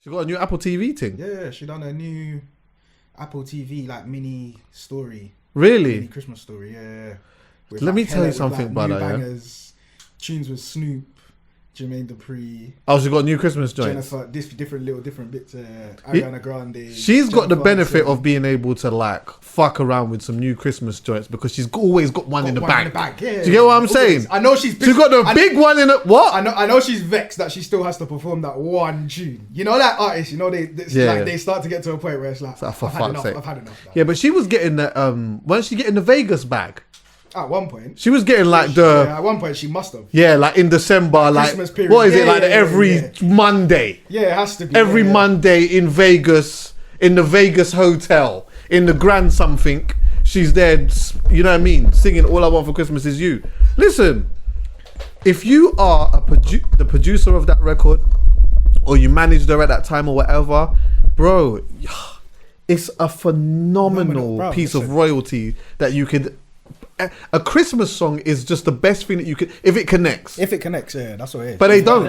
She got a new Apple TV thing. Yeah, she done a new Apple TV like mini story. Really? Mini Christmas story. Yeah. With, Let like, me tell you with, something like, about new that. Yeah? bangers, tunes with Snoop, Jermaine Dupri, Oh, she got a new Christmas joints. Jennifer. Different bits. Ariana Grande. She's got the Jennifer benefit Hudson. of being able to like fuck around with some new Christmas joints because she's always got one in the bag. Yeah. Do you get what I'm saying? I know she's. She's got the big one in the what? I know she's vexed that she still has to perform that one tune. You know that artist. You know they start to get to a point where it's like, for I've had fuck's enough. sake. I've had enough. Yeah, but she was getting the wasn't she getting the Vegas bag? At one point, She was getting like at one point she must have. yeah, like in December, like Christmas period. what is it Yeah, like yeah, every Monday? Yeah, it has to be Every yeah. Monday in Vegas, in the Vegas hotel, in the Grand something, she's there, you know what I mean, singing All I Want for Christmas Is You. Listen, if you are the producer of that record, or you managed her at that time or whatever, bro, it's a phenomenal piece of royalty that you could... A Christmas song is just the best thing that you could... If it connects. If it connects, yeah, that's what it is. But they don't.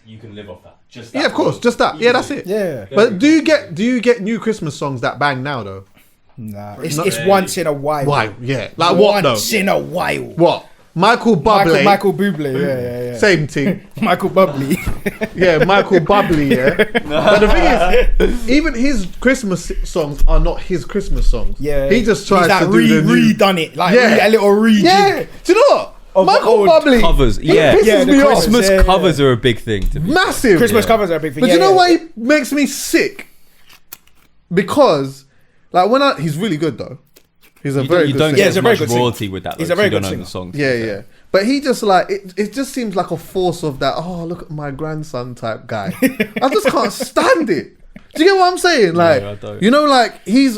You can live off that. Just that. Yeah, of course, just that. Yeah, that's it. Yeah. But do you get new Christmas songs that bang now though? Nah, it's once in a while. Why? Yeah, like what though? Once in a while. What? Michael Bublé. Michael Bublé. Yeah. Same thing. Michael Bublé. Yeah, Michael Bublé. Yeah. But the thing is, even his Christmas songs are not his Christmas songs. Yeah. He just tries He's to like do the new... redone it, like Yeah. a little rejig. Yeah. Do you know what? Of Michael old Bublé covers. he Yeah. pisses Yeah, the me off. Christmas covers are a big thing to me. Massive. Christmas covers are a big thing. But yeah, you know yeah. why he makes me sick? Because, like, he's really good though. He's a very You good don't singer. get he's a as very much good singer. royalty with that. He's though, a very 'cause you good don't know the singer. songs. Yeah. But he just like it just seems like a force of that, oh look at my grandson type guy. I just can't stand it. Do you get what I'm saying? Like, I don't. you know, like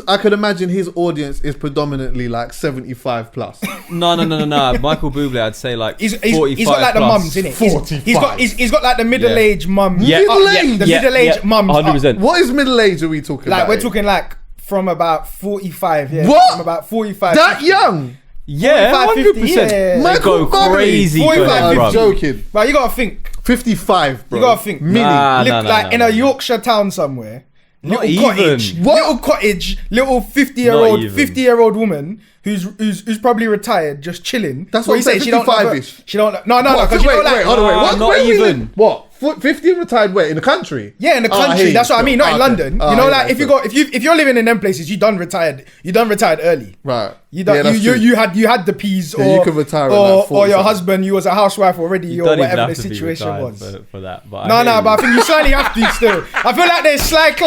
I could imagine his audience is predominantly like 75 plus. No. Michael Bublé, I'd say like He's 45 got like the plus. mums, innit? 45. He's got like the middle-aged mum. Yeah. Middle-aged? The middle-aged mums. 100%. What is middle age are we talking Like about? we're here? talking like from about 45. Yeah. What? From about 45. That 50. young? Yeah, 45, 50, 100%. yeah. They Michael go Bublé. crazy. 45, for that, I'm bruv. joking. But you gotta think. 55, bro. You gotta think. Mini. Nah. Live like in a Yorkshire town somewhere. Not Little cottage. even. Little cottage. Little 50-year-old woman who's probably retired, just chilling. That's what I'm saying, She don't 55-ish. She don't. No. What? Because you know, Wait, like, hold on, wait. What? not Where we even. live? What? 50 and retired where? In the country? yeah, in the Oh, I country. hear That's you. what I mean. Not in Okay. London. Oh, You know, yeah, like if you're living in them places, you done retired early. Right. You done, Yeah, that's true. you had the peas, Yeah, or you could retire at like or 40 your something. husband, you was a housewife already, You or don't even whatever have the to be situation retired was. for that. But No, but I think you certainly have to still. I feel like there's slight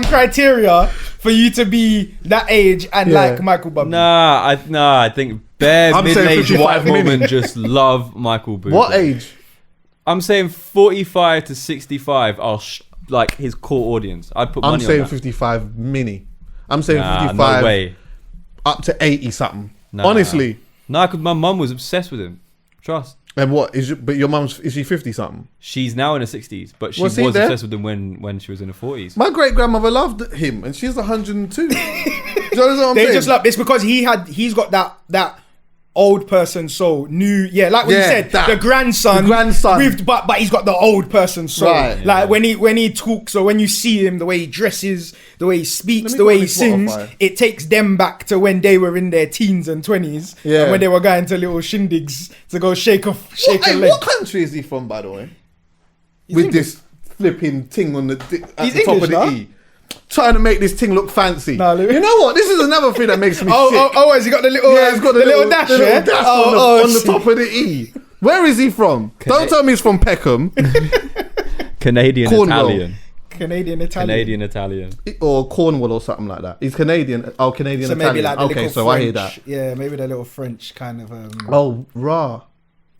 criteria for you to be that age and Yeah. like Michael Bublé. I think bare I'm saying middle-aged 55 white mini. women just love Michael Bublé. What age? I'm saying 45 to 65 are like his core audience. I'd put money I'm saying on that. 55 mini. I'm saying Nah, 55 no way. up to 80 something. Nah. Honestly. No, because my mum was obsessed with him. Trust. And what is but your mum's is she 50 something? She's now in her 60s, but she Was was he there? obsessed with him when she was in her 40s. My great grandmother loved him and she's 102. Do you understand what I'm They saying? just love. It's because he's got that old person soul. Like what you Yeah, said, that. the grandson. But he's got the old person soul. Right. Like when he talks or when you see him, the way he dresses, the way he speaks, Let me the go way on he his sings, Spotify. it takes them back to when they were in their teens and 20s. Yeah. And when they were going to little shindigs to go shake a Hey, leg. what country is he from, by the way? With English. this flipping thing on at He's the top English, of the nah? E. Trying to make this thing look fancy. Nah, let me- You know what? This is another thing that makes me sick. Has he got the little? Yeah, it's got the little dash. the little Yeah? dash Oh, on the shit. top of the E. Where is he from? Don't tell me he's from Peckham Canadian Cornwall. Italian. Canadian Italian. Canadian Italian. or Cornwall or something like that. He's Canadian. Oh, Canadian So Italian. maybe like the Okay, little so French, I hear that. Yeah, maybe the little French kind of. Oh, rah.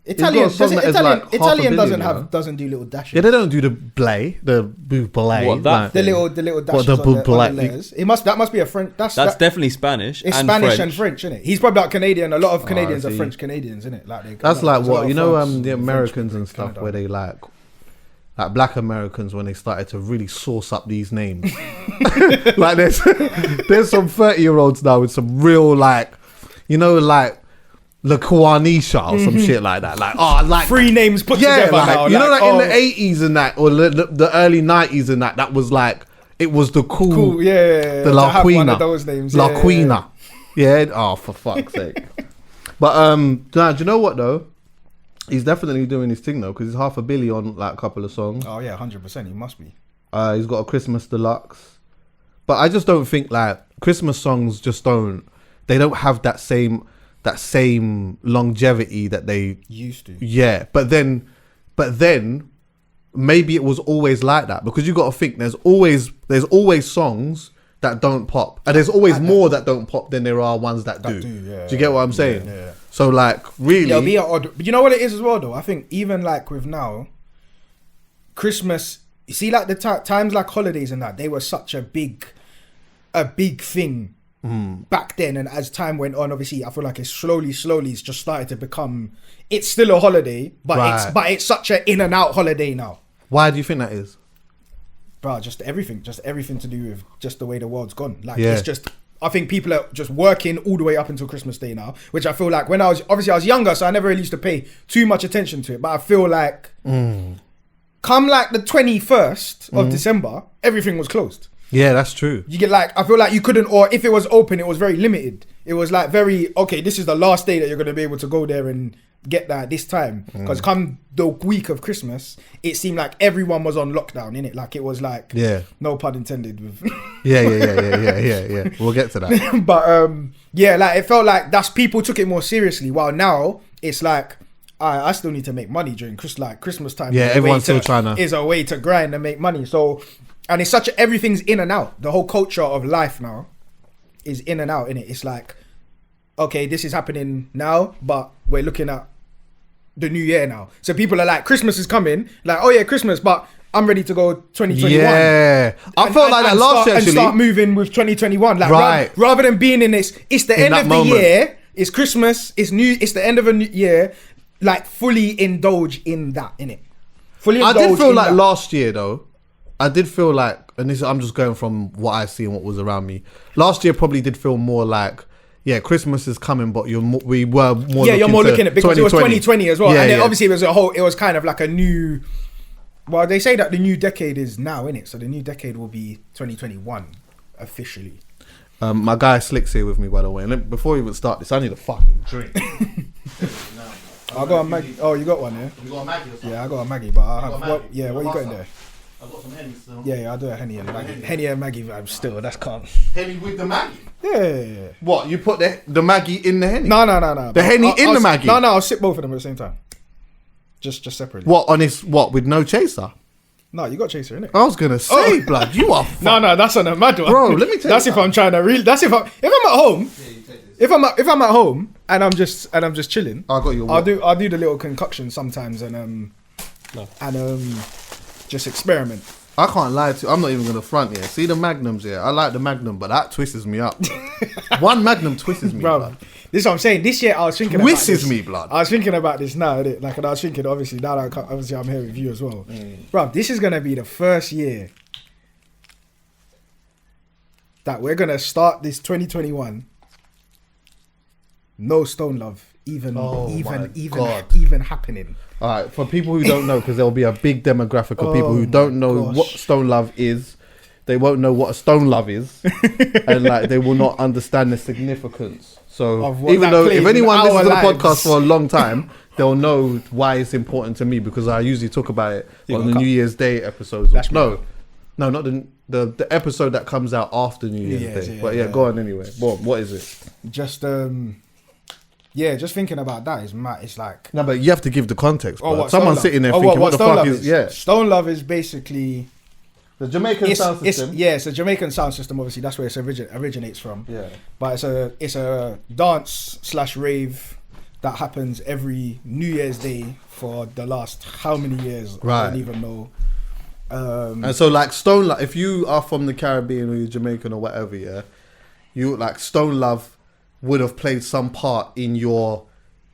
Italian. He's got a song that is Italian, like half a Italian billion, doesn't do little dashes. Yeah, they don't do the buble. What, that like- The little dashes the on the buble- layers. That must be a French. That's that- definitely Spanish. It's and Spanish French. and French, isn't it? He's probably like Canadian. A lot of Canadians I are see. French Canadians, isn't it? Like That's like there's a lot what of you know. France, The French Americans people, and stuff Canada. where they like Black Americans when they started to really sauce up these names. Like there's some 30-year-olds now with some real like La Kuanisha or some shit like that. Like, oh, like 3 names put yeah, together like, now. you know, like oh, in the 80s and that, or the early 90s and that was like, it was the cool, yeah. the La to have one Quina, of those names. La yeah, Quina. Yeah. Oh, for fuck's sake. But nah, do you know what though? He's definitely doing his thing though, because he's $500 million on like a couple of songs. Oh yeah, 100%. He must be. He's got a Christmas deluxe, but I just don't think like Christmas songs they don't have that same longevity that they used to. Yeah, but then maybe it was always like that, because you got to think there's always songs that don't pop, and there's always more that don't pop than there are ones that do. Yeah, do you get what I'm saying? Yeah. So like really, It'll be an odd. But you know what it is as well though. I think even like with now, Christmas. You see, like the times like holidays and that, they were such a big thing back then. And as time went on, obviously, I feel like it's slowly it's just started to become. It's still a holiday, but it's such an in and out holiday now. Why do you think that is? Bro, just everything to do with just the way the world's gone. Like Yeah. it's just. I think people are just working all the way up until Christmas Day now, which I feel like when I was younger, so I never really used to pay too much attention to it. But I feel like come like the 21st of December, everything was closed. Yeah, that's true. You get like, I feel like you couldn't, or if it was open, it was very limited. It was like very, okay, this is the last day that you're going to be able to go there and get that this time. Because come the week of Christmas, it seemed like everyone was on lockdown, innit? Like it was like, no pun intended. With Yeah. We'll get to that. But yeah, like it felt like people took it more seriously. While now it's like, I still need to make money during Christmas time. Yeah, everyone's still trying to. Is a way to grind and make money. So, and it's everything's in and out. The whole culture of life now is in and out, innit? It's like, okay, this is happening now, but we're looking at the new year now. So people are like, Christmas is coming. Like, oh yeah, Christmas, but I'm ready to go 2021. Yeah. I felt like that last year, actually. And start moving with 2021. Like, right. rather than being in this, it's the end of the year, it's Christmas, it's the end of a new year. Like fully indulge in that, innit? I did feel like last year though. I did feel like, and this I'm just going from what I see and what was around me. Last year probably did feel more like, yeah, Christmas is coming, but we were more. Yeah, you're more looking at because it was 2020 as well, and then obviously it was kind of like a new. Well, they say that the new decade is now, innit? So the new decade will be 2021 officially. My guy Slick's here with me, by the way. And before we even start this, I need a fucking drink. I got a Maggie. Oh, you got one, yeah? You got a Maggie or something? Yeah, I got a Maggie, but I have. What you got in there? I've got some Henny still. Yeah, I'll do a Henny and Maggie. Henny and Maggie vibes still. That's calm. Henny with the Maggie? Yeah. What? You put the Maggie in the Henny? No. The Henny in the Maggie? No, I'll sip both of them at the same time. Just separately. What, with no chaser? No, you got chaser, innit? I was going to say, blood, you are No, that's on a mad one. Bro, let me tell you. That's if I'm trying to if I'm at home. If I'm at home and I'm just chilling, I got your I'll do the little concoction sometimes and just experiment. I can't lie to you. I'm not even gonna front here. See the Magnums here. I like the Magnum, but that twists me up. One Magnum twists me, bro. Blood. This is what I'm saying. This year I was thinking twists about this. Me, blood. I was thinking about this now, innit? Like, and I was thinking obviously now that obviously I'm here with you as well, bro. This is gonna be the first year that we're gonna start this 2021. No Stone Love even happening. All right, for people who don't know, because there will be a big demographic of people who don't know what Stone Love is. They won't know what a Stone Love is, and like they will not understand the significance. So even though if anyone listens to the podcast for a long time, they'll know why it's important to me, because I usually talk about it on the New Year's Day episodes. No, not the episode that comes out after New Year's Day. But go on anyway. What is it? Just just thinking about that is mad. It's like no, but you have to give the context. Someone's sitting there thinking, what the fuck is? Yeah, Stone Love is basically the Jamaican sound system. It's a Jamaican sound system. Obviously, that's where it originates from. Yeah, but it's a dance / rave that happens every New Year's Day for the last how many years? Right. I don't even know. And so like Stone Love, if you are from the Caribbean or you're Jamaican or whatever, you like Stone Love would have played some part in your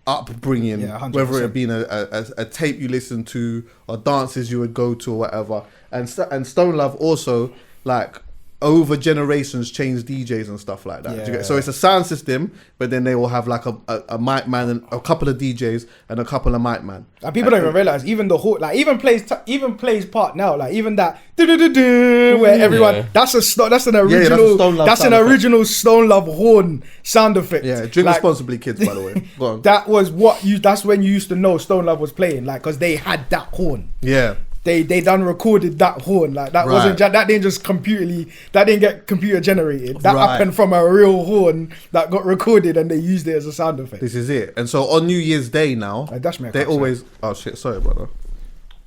upbringing, whether it been a tape you listened to or dances you would go to or whatever. And Stone Love also, like, over generations change DJs and stuff like that. Do you get- So it's a sound system, but then they will have like a mic man and a couple of DJs and a couple of mic man. And people don't even realize even the whole like even plays part now, like even that where everyone that's an original that's an original Stone Love horn sound effect. Yeah, drink like, responsibly, kids. By the way, go on. That's when you used to know Stone Love was playing, like because they had that horn. Yeah. They done recorded that horn, like that wasn't that didn't just that didn't get computer generated. That happened from a real horn that got recorded and they used it as a sound effect. This is it. And so on New Year's Day now, they always oh shit, sorry brother.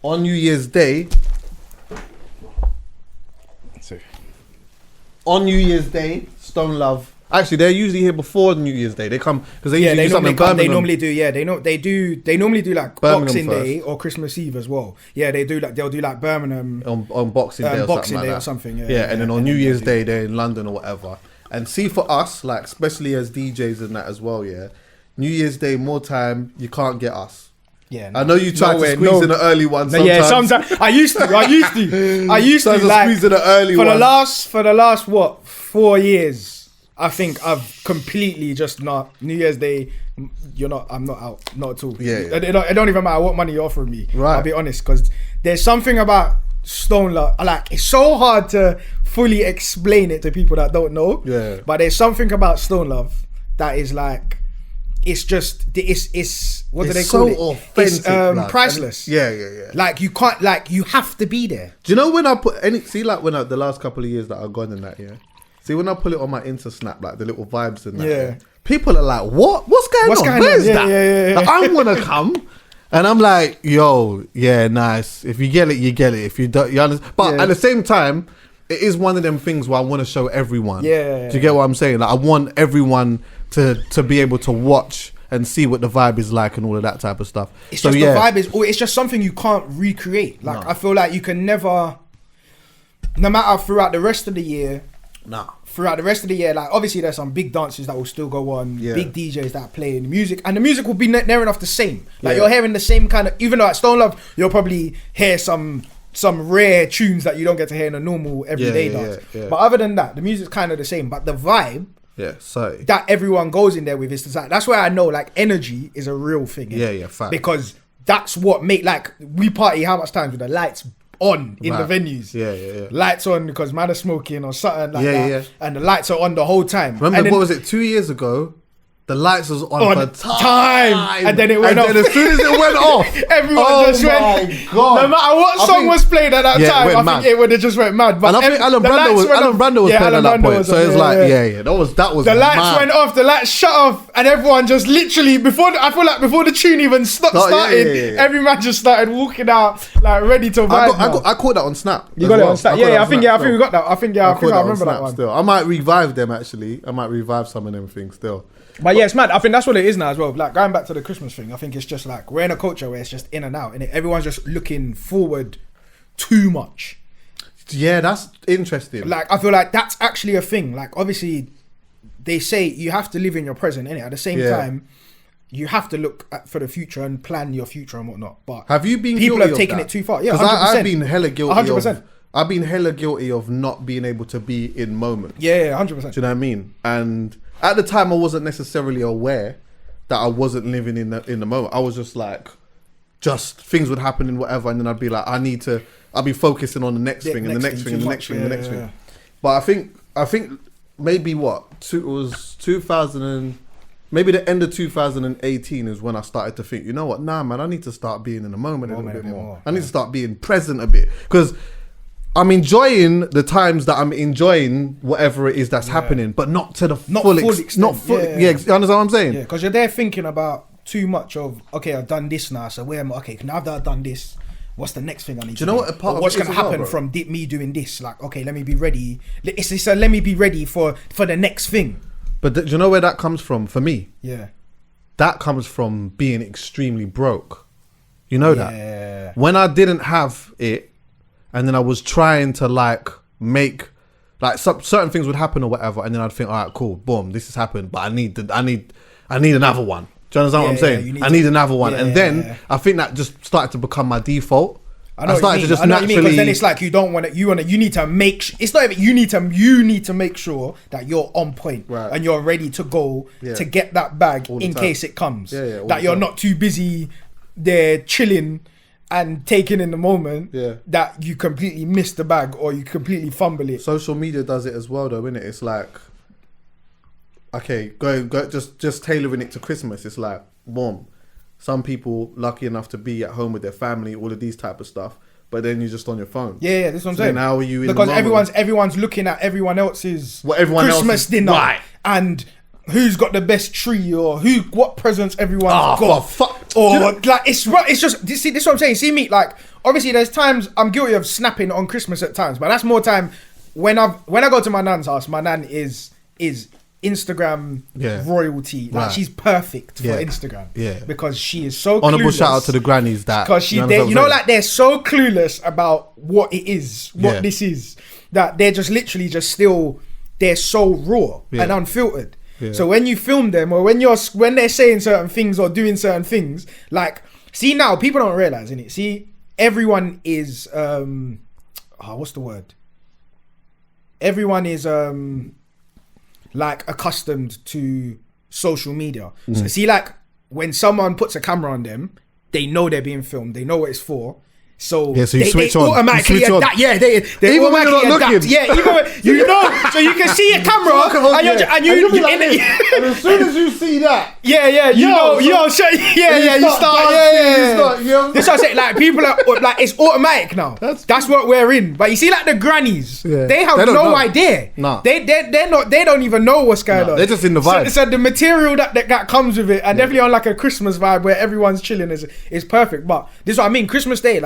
On New Year's Day, Stone Love. Actually, they're usually here before New Year's Day. They come because they usually do something in Birmingham. They normally do. Yeah, they normally do like Birmingham Boxing first. Day or Christmas Eve as well. Yeah, they'll do like Birmingham on Boxing Day or Boxing something Day like or that. something. Yeah, and then on New Year's Day they're in London or whatever. And see, for us, like especially as DJs and that as well, yeah, New Year's Day more time you can't get us. Yeah, I know you tried to squeeze in an early one. Sometimes. Yeah, sometimes I used to like squeeze in an early for one. the last what 4 years. I think I've completely just not New Year's Day. I'm not out, not at all. Yeah. It don't even matter what money you're offering me. Right. I'll be honest, because there's something about Stone Love. Like it's so hard to fully explain it to people that don't know. Yeah. But there's something about Stone Love that is like, it's what do they call it? Authentic, it's priceless. Yeah. Like you can't, like you have to be there. Do you know when I put the last couple of years that I've gone in that, yeah? See, when I pull it on my Insta Snap, like the little vibes and that, yeah, people are like, what? What's going on? Where's that? Yeah. Like, I want to come. And I'm like, yo, yeah, nice. If you get it, you get it. If you don't, you understand. But at the same time, it is one of them things where I want to show everyone. Yeah. Do you get what I'm saying? Like, I want everyone to be able to watch and see what the vibe is like and all of that type of stuff. It's just the vibe is, it's just something you can't recreate. Like, I feel like you can never, no matter throughout the rest of the year, throughout the rest of the year, like obviously there's some big dances that will still go on, big DJs that are playing music, and the music will be near enough the same. Like you're hearing the same kind of, even though at Stone Love you'll probably hear some rare tunes that you don't get to hear in a normal everyday dance. But other than that, the music's kind of the same. But the vibe that everyone goes in there with is like, that's where I know like energy is a real thing. Fact. Because that's what make, like, we party how much times with the lights on in the venues. Lights on because man are smoking or something like that. And the lights are on the whole time. Remember, what was it, 2 years ago? The lights was on for time. And then it went off. And as soon as it went off, everyone just went. Oh my God. No matter what song was played at that time, I think it would have just went mad. But and I think Alan Brando was playing at that point. So it's like, that was the lights mad. went off, the lights shut off, and everyone just literally, before the tune even started, every man just started walking out, like ready to vibe. I caught that on Snap. You got it on Snap? I think we got that. I think I remember that one. Still, I might revive them actually. I might revive some of them things still. But yeah, it's mad. I think that's what it is now as well. Like going back to the Christmas thing, I think it's just like we're in a culture where it's just in and out, and everyone's just looking forward too much. Yeah, that's interesting. Like I feel like that's actually a thing. Like obviously, they say you have to live in your present, innit? At the same time, you have to look for the future and plan your future and whatnot. But have you been? People have taken it too far. Yeah, 100%. I've been hella guilty. 100%. I've been hella guilty of not being able to be in moments. Yeah, 100%. Do you know what I mean? And at the time, I wasn't necessarily aware that I wasn't living in the moment. I was just like, things would happen and whatever, and then I'd be like, I'll be focusing on the next thing and the next thing and the next thing and the next thing. But I think maybe it was 2000 and maybe the end of 2018 is when I started to think, you know what, nah, man, I need to start being in the moment a little bit more. I need to start being present a bit because I'm enjoying the times that I'm enjoying whatever it is that's happening, but not to the full extent. Not full. You understand what I'm saying? Yeah, because you're there thinking about too much of, okay, I've done this now, so where am I? Okay, now that I've done this, what's the next thing I need to do? Do you know what? What's going to happen from me doing this? Like, okay, let me be ready. It's let me be ready for the next thing. But do you know where that comes from for me? Yeah. That comes from being extremely broke. You know that? When I didn't have it, and then I was trying to like make like certain things would happen or whatever, and then I'd think, all right, cool, boom, this has happened, but I need another one. Do you understand what I'm saying? I need another one, and then I think that just started to become my default. I know I what started you to mean. just I know what you mean, because naturally- then it's like you need to make. It's not even you need to make sure that you're on point Right. and you're ready to go Yeah. to get that bag All the in time. case it comes. Yeah, all that the you're time. not too busy there chilling and taking in the moment. Yeah. That you completely miss the bag or you completely fumble it. Social media does it as well, though, innit? It's like, okay, go, just tailoring it to Christmas. It's like, boom. Some people lucky enough to be at home with their family, all of these type of stuff. But then you're just on your phone. Yeah, that's what I'm So saying. then how are you in the because moment? everyone's looking at everyone else's What everyone else Christmas is- dinner right. and who's got the best tree or what presents everyone's Ah, got. for fuck. Or Do you know- like it's just this is what I'm saying. See me like obviously there's times I'm guilty of snapping on Christmas at times, but that's more time when I go to my nan's house. My nan is Instagram Yeah. royalty. Like Right. she's perfect for Yeah. Instagram. Yeah. Because she is so Honourable clueless. shout out to the grannies that. Because she, you know they, what I'm you know, saying? like they're so clueless about what it is, what Yeah. this is, that they're just literally just still, they're so raw Yeah. and unfiltered. Yeah. So when you film them or when they're saying certain things or doing certain things, like, see now, people don't realize, innit? See, everyone is, what's the word? Everyone is, like accustomed to social media. So see, like when someone puts a camera on them, they know they're being filmed. They know what it's for. So Yeah, so you they switch on. automatically You switch on. adapt. Yeah, they Even when you're automatically not adapt. looking. Yeah, even when, you know, so you can see a camera and you're Yeah. and you you'll be in like it. this. And as soon as you see that, Yeah, you know, so- you start, dancing, you know? That's what I say. Like people are like it's automatic now. That's what we're in. But you see, like the grannies, Yeah. they have They don't no know. idea. Nah. They're not. They don't even know what's going on. they're just in the vibe. So the material that comes with it, and definitely on like a Christmas vibe where everyone's chilling is perfect. But this is what I mean. Christmas Day,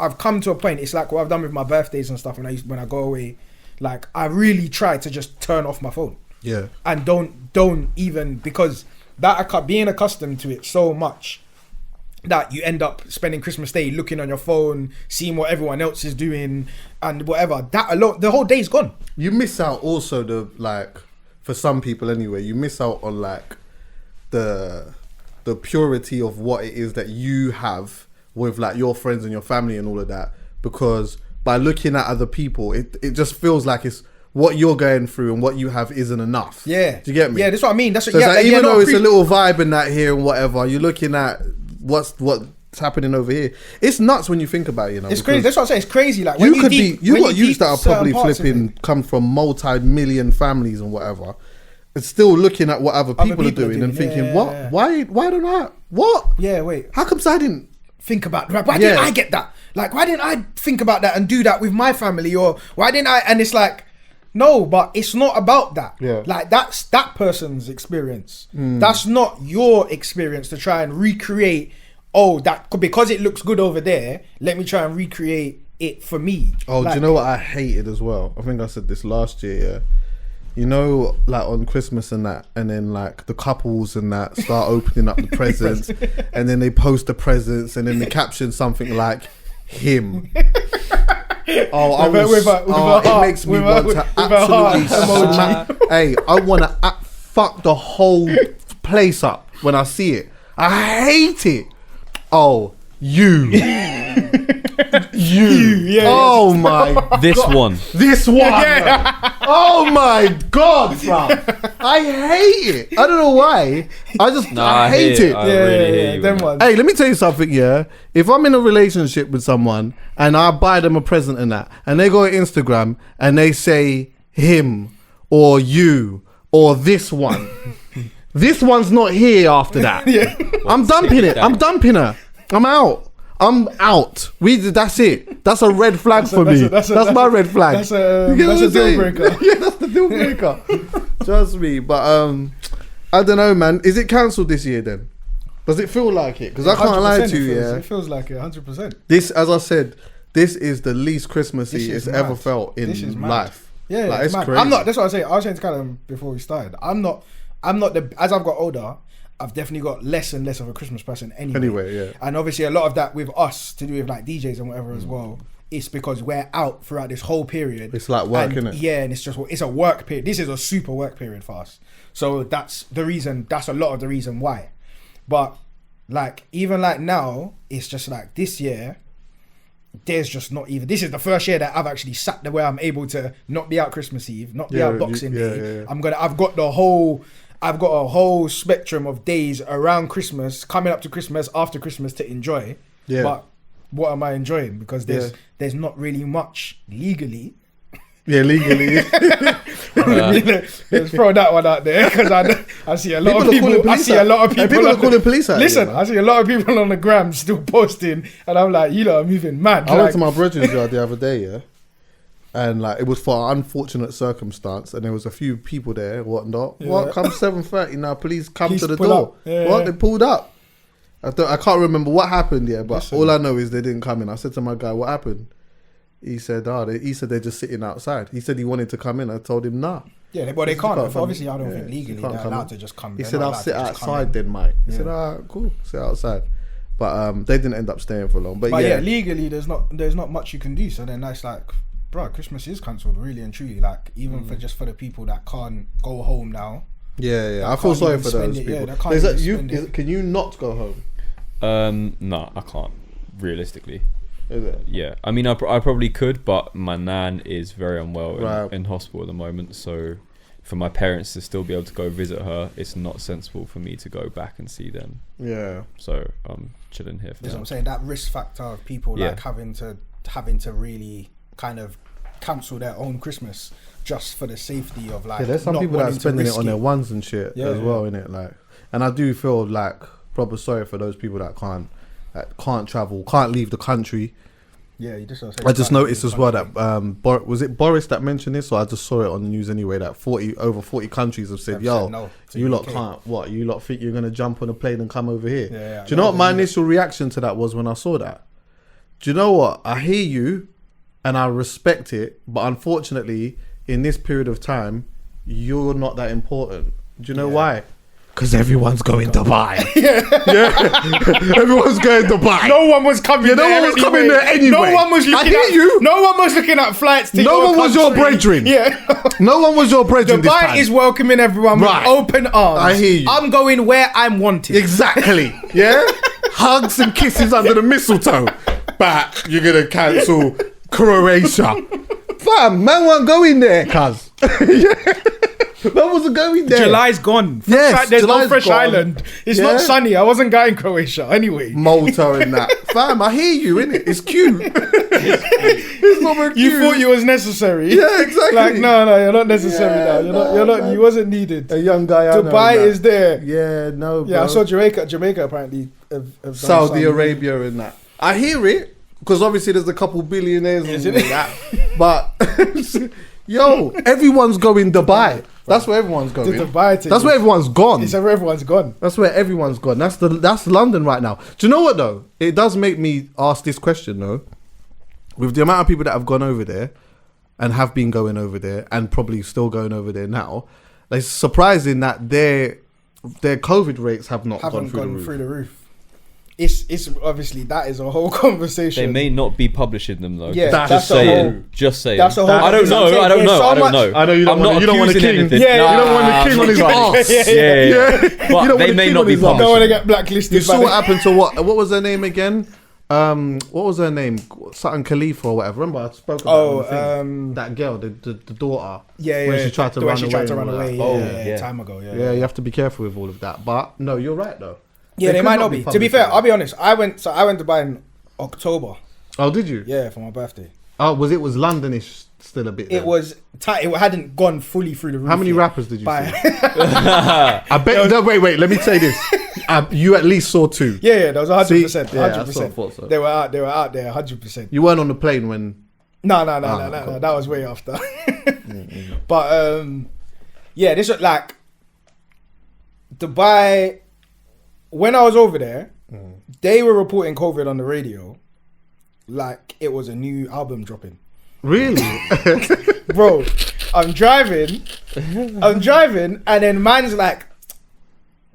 I've come to a point. It's like what I've done with my birthdays and stuff. When I go away, like I really try to just turn off my phone. Yeah. And don't even, because that being accustomed to it so much that you end up spending Christmas Day looking on your phone, seeing what everyone else is doing and whatever. That alone, the whole day's gone. You miss out also for some people anyway, you miss out on like the purity of what it is that you have with like your friends and your family and all of that, because by looking at other people, it just feels like it's what you're going through and what you have isn't enough. Yeah. Do you get me? Yeah, that's what I mean. That's So what, it's like, even no, though it's a little vibe in that here and whatever, you're looking at what's happening over here. It's nuts when you think about it, you know. It's crazy. That's what I'm saying. It's crazy. Like You when could deep, be, you when got youths deep that are certain probably parts of flipping, it. come from multi-million families and whatever. It's still looking at what other people are doing and thinking, yeah, what? yeah. Why don't I? What? Yeah, wait. How come I didn't? Think about why didn't I get that? Like why didn't I think about that and do that with my family? Or why didn't I? And it's like, no, but it's not about that. Yeah. Like that's that person's experience. That's not your experience to try and recreate. Oh, that because it looks good over there. Let me try and recreate it for me. Oh, like, do you know what I hated as well? I think I said this last year. Yeah. You know, like on Christmas and that, and then like the couples and that start opening up the presents, and then they post the presents, and then they caption something like him. Oh, I was. with a It heart, makes me with a- want with to a heart absolutely emoji. smack. Hey, I want to fuck the whole place up when I see it. I hate it. Oh, you. yeah. Oh my. This one. This one. Oh my god, bro. I hate it. I don't know why. I hate it. I really hear you, them man. ones. Hey, let me tell you something, yeah. If I'm in a relationship with someone and I buy them a present and that, and they go on Instagram and they say him or you or this one, this one's not here after that. I'm dumping it. I'm dumping her. I'm out. I'm out. That's it. That's a red flag for me. That's my red flag. That's a You get what I'm deal saying? breaker. Yeah, that's the deal breaker. Trust me. But I don't know, man. Is it cancelled this year then? Does it feel like it? Because I can't lie to you, It feels like it, 100%. This, as I said, this is the least Christmassy This it's is ever mad. felt in This is mad. life. Yeah, Like, it's mad. crazy. I'm not. That's what I say. I was saying to Callum before we started. I'm not the. As I've got older, I've definitely got less and less of a Christmas person anyway. Yeah. And obviously, a lot of that with us to do with like DJs and whatever as well. It's because we're out throughout this whole period. It's like work, and, innit? Yeah, and it's a work period. This is a super work period for us. So that's the reason. That's a lot of the reason why. But like even like now, it's just like this year. there's just not even. This is the first year that I've actually sat there where I'm able to not be out Christmas Eve, not be out Boxing Day. I've got a whole spectrum of days around Christmas, coming up to Christmas, after Christmas to enjoy. Yeah. But what am I enjoying? Because there's not really much legally. Yeah, legally. Let's throw that one out there because I see a lot of people. I see a lot of people. People are calling police out. Listen, I see a lot of people on the gram still posting, and I'm like, you lot are moving mad. I went to my brethren's yard the other day, yeah, and like it was for an unfortunate circumstance, and there was a few people there, whatnot. Yeah. What? Come 7:30 now, police come Police to the pull door. up. Yeah, What? yeah. They pulled up. I can't remember what happened, yeah, but Listen. all I know is they didn't come in. I said to my guy, "What happened?" He said, he said they're just sitting outside. He said he wanted to come in. I told him, nah. Yeah, but they You can't. can't come Obviously, in. I don't Yeah, think legally you can't they're come allowed in. to just come. He They're said, not I'll allowed sit to just come outside in. then, Mike. He Yeah. said, cool, sit outside. But they didn't end up staying for long. But But yeah, yeah, legally, there's not much you can do. So then that's like, bro, Christmas is cancelled, really and truly. Like, even for the people that can't go home now. yeah. I That feel can't sorry even for spend those it, people. yeah, that can't Is that even spend it. can you not go home? No, I can't. Realistically, Is it? yeah. I mean, I probably could, but my nan is very unwell Right. in hospital at the moment. So, for my parents to still be able to go visit her, it's not sensible for me to go back and see them. Yeah. So I'm chilling here for That's what now. I'm saying. That risk factor of people Yeah. like having to really kind of cancel their own Christmas just for the safety of like. Yeah, there's some not people that are wanting to spending it risk on their ones and shit Yeah, as yeah. well, innit? Like, and I do feel like proper sorry for those people that can't travel, can't leave the country. Yeah, you just. I just noticed as well that was it Boris that mentioned this, or I just saw it on the news anyway, that over 40 countries have said, Have "Yo, said no to you lot UK." can't. What, you lot think you're gonna jump on a plane and come over here?" Yeah, Do you know what my initial reaction to that was when I saw that? Do you know what? I hear you, and I respect it, but unfortunately, in this period of time, you're not that important. Do you know why? Because everyone's going to Dubai. Everyone's going to Dubai. No one was coming. Yeah, no one was coming there anyway. No one was looking. I hear you. No one was looking at flights. To No your one was your country. brethren. Yeah. No one was your brethren this Dubai time. is welcoming everyone Right. with open arms. I hear you. I'm going where I'm wanted. Exactly. Yeah? Hugs and kisses under the mistletoe. But you're going to cancel Croatia. Fam, man wasn't going there, cuz. Man wasn't going there. July's gone. Yes, There's July's no fresh gone. island. It's Yeah. not sunny. I wasn't going Croatia anyway. Malta and that. Fam, I hear you, innit? It's cute. It's not very You cute. thought you was necessary. Yeah, exactly. Like no, you're not necessary now. You're not. man. You wasn't needed. A young guy I know Dubai and that. is there. Yeah, no, bro. Yeah, I saw Jamaica apparently have done Saudi something. Arabia and that. I hear it because obviously there's a couple billionaires and Isn't all it? that. But yo, everyone's going Dubai. That's where everyone's going. The Dubai thing That's where is- everyone's gone. It's where everyone's gone. That's where everyone's gone. That's London right now. Do you know what though? It does make me ask this question though. With the amount of people that have gone over there and have been going over there and probably still going over there now, it's surprising that their COVID rates have not Haven't gone gone through the roof. It's obviously that is a whole conversation. They may not be publishing them though. Yeah, That's just a whole- saying. Just saying. that's a whole- I don't that's what I'm know. saying. I don't There's know. so I don't much- know. I know you don't I'm want not you don't want the accusing king. anything. Yeah, You don't want Nah, the king I'm on his not arse. kidding. Yeah. You But don't they want may the not king be on his arse. Don't want to publishing. get blacklisted. You saw by what the- happened to what was her name again? What was her name? Something Khalifa or whatever. Remember I spoke about it on the thing? That girl, the daughter. Yeah, When yeah. she tried to The way run she away. tried to and run all away. that. Oh, Yeah, yeah. time ago. Yeah, Yeah, you have to be careful with all of that. But no, you're right though. Yeah, they could might not be. To be fair, publishing I'll be honest. I went to Dubai in October. Oh, did you? Yeah, for my birthday. Oh, was Londonish still a bit? It then? was tight. It hadn't gone fully through the roof. How many yet. rappers did you By- see? I bet. No, wait. Let me say this. You at least saw two. Yeah, that was 100%. See? Yeah, I 100%. thought so. They were out there 100%. You weren't on the plane when. No. cool. That was way after. But yeah, this was like Dubai. When I was over there, they were reporting COVID on the radio, like it was a new album dropping. Really? Bro, I'm driving, and then man's like,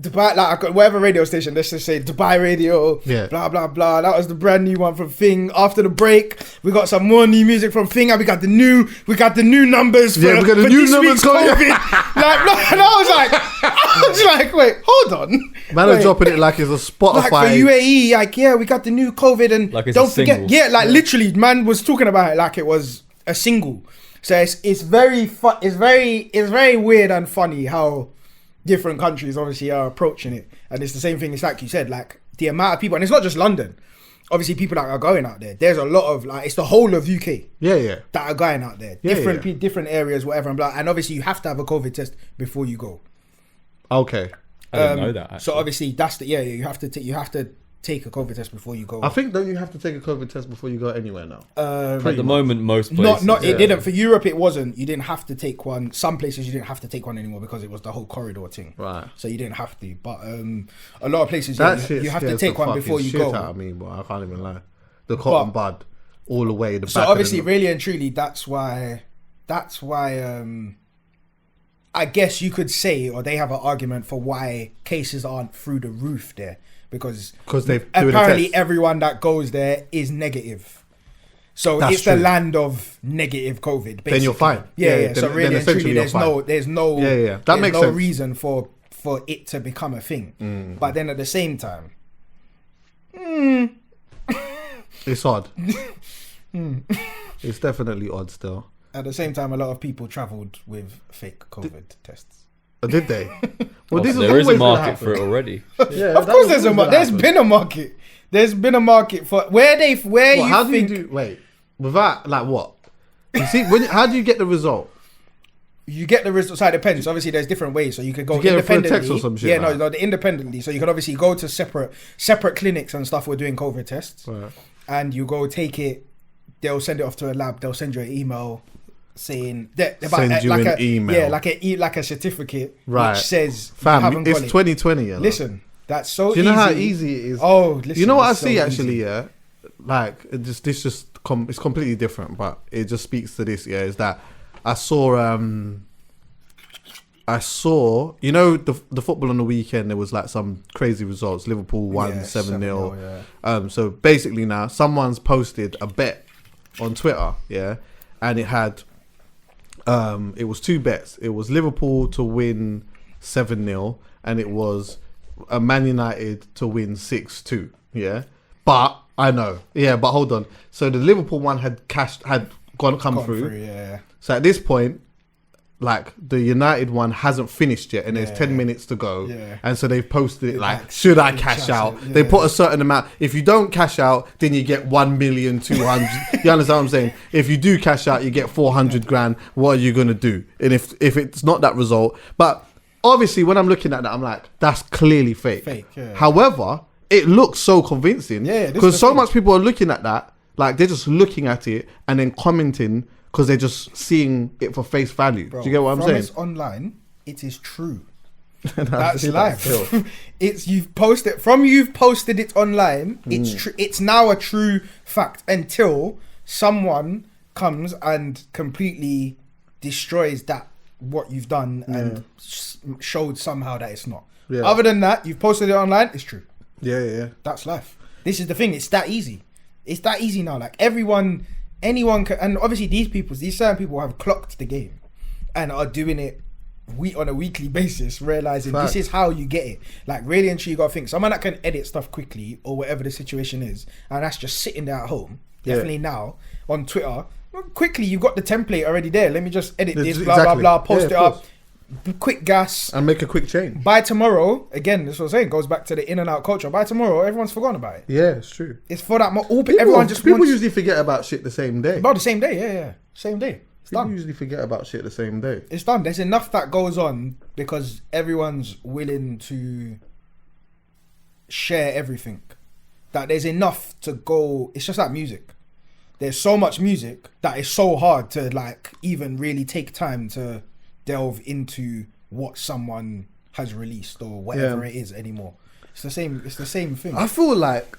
Dubai, like I got whatever radio station, let's just say Dubai Radio, Yeah. blah blah blah. That was the brand new one from Thing. After the break, we got some more new music from Thing, and we got the new numbers. For, Yeah, we got the for new this numbers week's coming. COVID. And I was like, wait, hold on. Man are dropping it like it's a Spotify. Like for UAE, like yeah, we got the new COVID, and Like it's don't a forget, single. yeah, like literally, man was talking about it like it was a single. So it's very it's very weird and funny how different countries obviously are approaching it, and it's the same thing. It's like you said, like the amount of people, and it's not just London. Obviously, people that are going out there. There's a lot of like it's the whole of UK Yeah. that are going out there, Yeah, different areas, whatever, and blah. And obviously, you have to have a COVID test before you go. Okay. I didn't know that. Actually. So obviously, that's the you have to take a COVID test before you go. I think don't you have to take a COVID test before you go anywhere now? At the moment, most places. It didn't for Europe. It wasn't. You didn't have to take one. Some places you didn't have to take one anymore because it was the whole corridor thing. Right. So you didn't have to. But a lot of places That you have to scares take the one before fucking you shit go. Out of me, but I can't even lie. The cotton bud all the way. The So back obviously, of the, really and truly, that's why. I guess you could say, or they have an argument for why cases aren't through the roof there, because they've apparently everyone that goes there is negative. So That's it's the true. land of negative COVID. Basically. Then you're fine. Yeah. So then really and essentially truly, you're there's fine. no That there's makes no sense. reason for it to become a thing. But then at the same time, It's odd. It's definitely odd still. a lot of people travelled with fake COVID tests. Did they? Well, this there is a always gonna market for it happen. already. Yeah, Of course, there's been a market. There's been a market for How do you do? Wait, without like what? You see, how do you get the result? You get the results. So it depends. Obviously, there's different ways. So you could go You get it through a independently. text or some shit, Yeah, like? no, independently. So you could obviously go to separate clinics and stuff. We're doing COVID tests, Right. and you go take it. They'll send it off to a lab. They'll send you an email saying that Send you like an email. Yeah, like a certificate, Right. which says you Fam, haven't it's got it. 2020. Yeah, Listen, that's so easy. do you know how easy it is? Oh, listen, you know what I it's so see easy. actually? Yeah, like it's completely different, but it just speaks to this. Yeah, is that I saw you know the football on the weekend. There was like some crazy results. Liverpool won Yeah, 7-0. 7-0, So basically now someone's posted a bet on Twitter. Yeah, and it had it was two bets. It was Liverpool to win 7-0, and it was Man United to win 6-2. Yeah, but I know. Yeah, but hold on. So the Liverpool one had come through. Yeah. So at this point, like the United one hasn't finished yet, and there's 10 minutes to go. Yeah. And so they've posted it like, Like, should I should cash I out? cash out? They Yeah. put a certain amount. If you don't cash out, then you get 1,200,000. You understand what I'm saying? If you do cash out, you get 400 grand. What are you gonna do? And if it's not that result, but obviously when I'm looking at that, I'm like, that's clearly fake. Fake, yeah. However, it looks so convincing. Yeah, this is because the so thing. much people are looking at that, like they're just looking at it and then commenting because they're just seeing it for face value. Bro, Do you get what I'm from saying? It's online, it is true. No, That's I live. feel. You've posted it online. It's true. It's now a true fact until someone comes and completely destroys that what you've done and showed somehow that it's not. Yeah. Other than that, you've posted it online. It's true. Yeah. That's life. This is the thing. It's that easy. It's that easy now. Like anyone can, and obviously these certain people have clocked the game and are doing it on a weekly basis, realizing Fact. this is how you get it. Like really and truly, you gotta think someone that can edit stuff quickly or whatever the situation is, and that's just sitting there at home. Yeah. Definitely now on Twitter, well, quickly you've got the template already there. Let me just edit this, Exactly. blah blah blah, post Yeah, it of up, quick gas. And make a quick change. By tomorrow, again, this was saying goes back to the in and out culture. By tomorrow, everyone's forgotten about it. Yeah, it's true. It's for that. Everyone just people wants usually forget about shit the same day. about the same day. Yeah, same day. It's People done. usually forget about shit the same day. It's done. There's enough that goes on because everyone's willing to share everything. That there's enough to go. It's just like music. There's so much music that it's so hard to like even really take time to delve into what someone has released or whatever it is anymore. It's the same thing. I feel like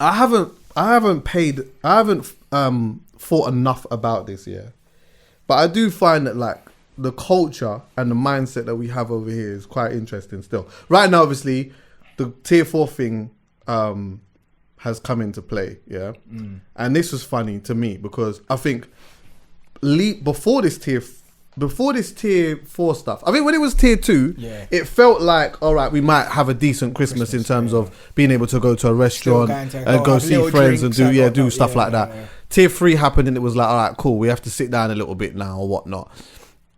I haven't thought enough about this, yeah. But I do find that like the culture and the mindset that we have over here is quite interesting still. Right now, obviously, the tier 4 thing has come into play, yeah? And this was funny to me because I think before this tier 4 stuff, I think when it was tier 2, it felt like, all right, we might have a decent Christmas in terms of being able to go to a restaurant and go see friends and do stuff like that. Tier 3 happened and it was like, all right, cool, we have to sit down a little bit now or whatnot.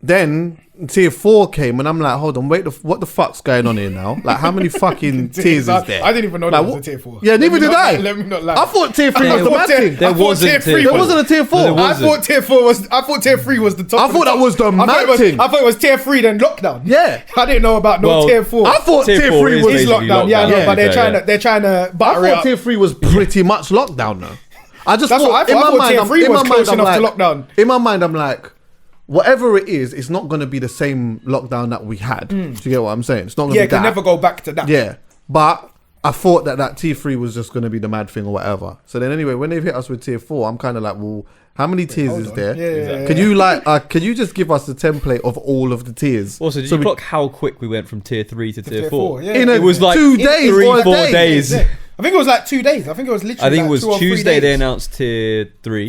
Then tier 4 came and I'm like, hold on, wait, what the fuck's going on here now? Like, how many fucking tiers is there? I didn't even know like, that was a tier 4. Yeah, neither did I. Let me not lie. I thought tier 3 was the mad thing. There wasn't a tier 4. No, I thought tier 3 was the top. I thought that was the mad thing. I thought it was tier 3 then lockdown. Yeah. I didn't know about tier 4. I thought tier 3 was lockdown. Yeah, I know, but they're trying to butter it I up. thought tier 3 was pretty much lockdown though. I just That's thought, what I thought. I thought tier 3 was close enough to lockdown. In my mind, I'm like, whatever it is, it's not going to be the same lockdown that we had. Do you get what I'm saying? It's not going to be that. Yeah, can never go back to that. Yeah, but I thought that tier 3 was just going to be the mad thing or whatever. So then anyway, when they've hit us with tier 4, I'm kind of like, well, how many tiers is there? Yeah. Can you just give us the template of all of the tiers? Also, did you clock how quick we went from tier 3 to tier 4? Yeah. It was like 2 days, 3-4 days. Yeah. I think it was like 2 days. I think it was literally. I think it was 2 or 3 Tuesday days. they announced tier 3.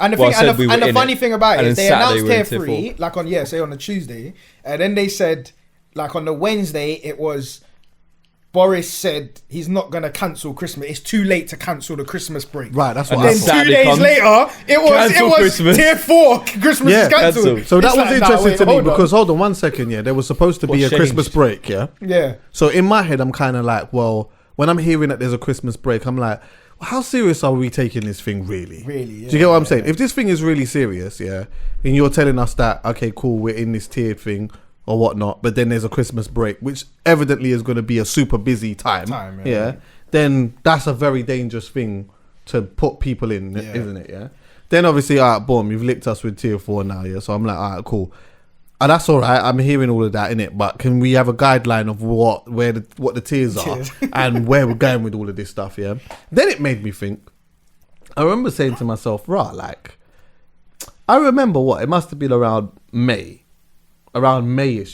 And the Well, thing, I said we were and the in funny it. thing about And it is then they Saturday announced we tier were in tier 3 like on say on the Tuesday, and then they said like on the Wednesday it was Boris said he's not gonna cancel Christmas. It's too late to cancel the Christmas break. Right, that's what And I then thought. Then 2 Saturday days comes, later, it was Christmas. tier 4. Christmas is cancelled. cancelled. So that It's was like, interesting to me hold on. because hold on 1 second, yeah, there was supposed to be What's a Christmas changed? break, yeah. Yeah. So in my head, I'm kind of like, well, when I'm hearing that there's a Christmas break, I'm like, well, how serious are we taking this thing really? Really, Do you get what I'm saying? If this thing is really serious, yeah, and you're telling us that, okay, cool, we're in this tiered thing or whatnot, but then there's a Christmas break, which evidently is going to be a super busy time, yeah, then that's a very dangerous thing to put people in, isn't it? Yeah. Then obviously, all right, boom, you've licked us with tier 4 now, yeah. So I'm like, all right, cool. And that's all right. I'm hearing all of that in it, but can we have a guideline of what the tiers are and where we're going with all of this stuff? Yeah. Then it made me think. I remember saying to myself, right, like, I remember it must have been around Mayish.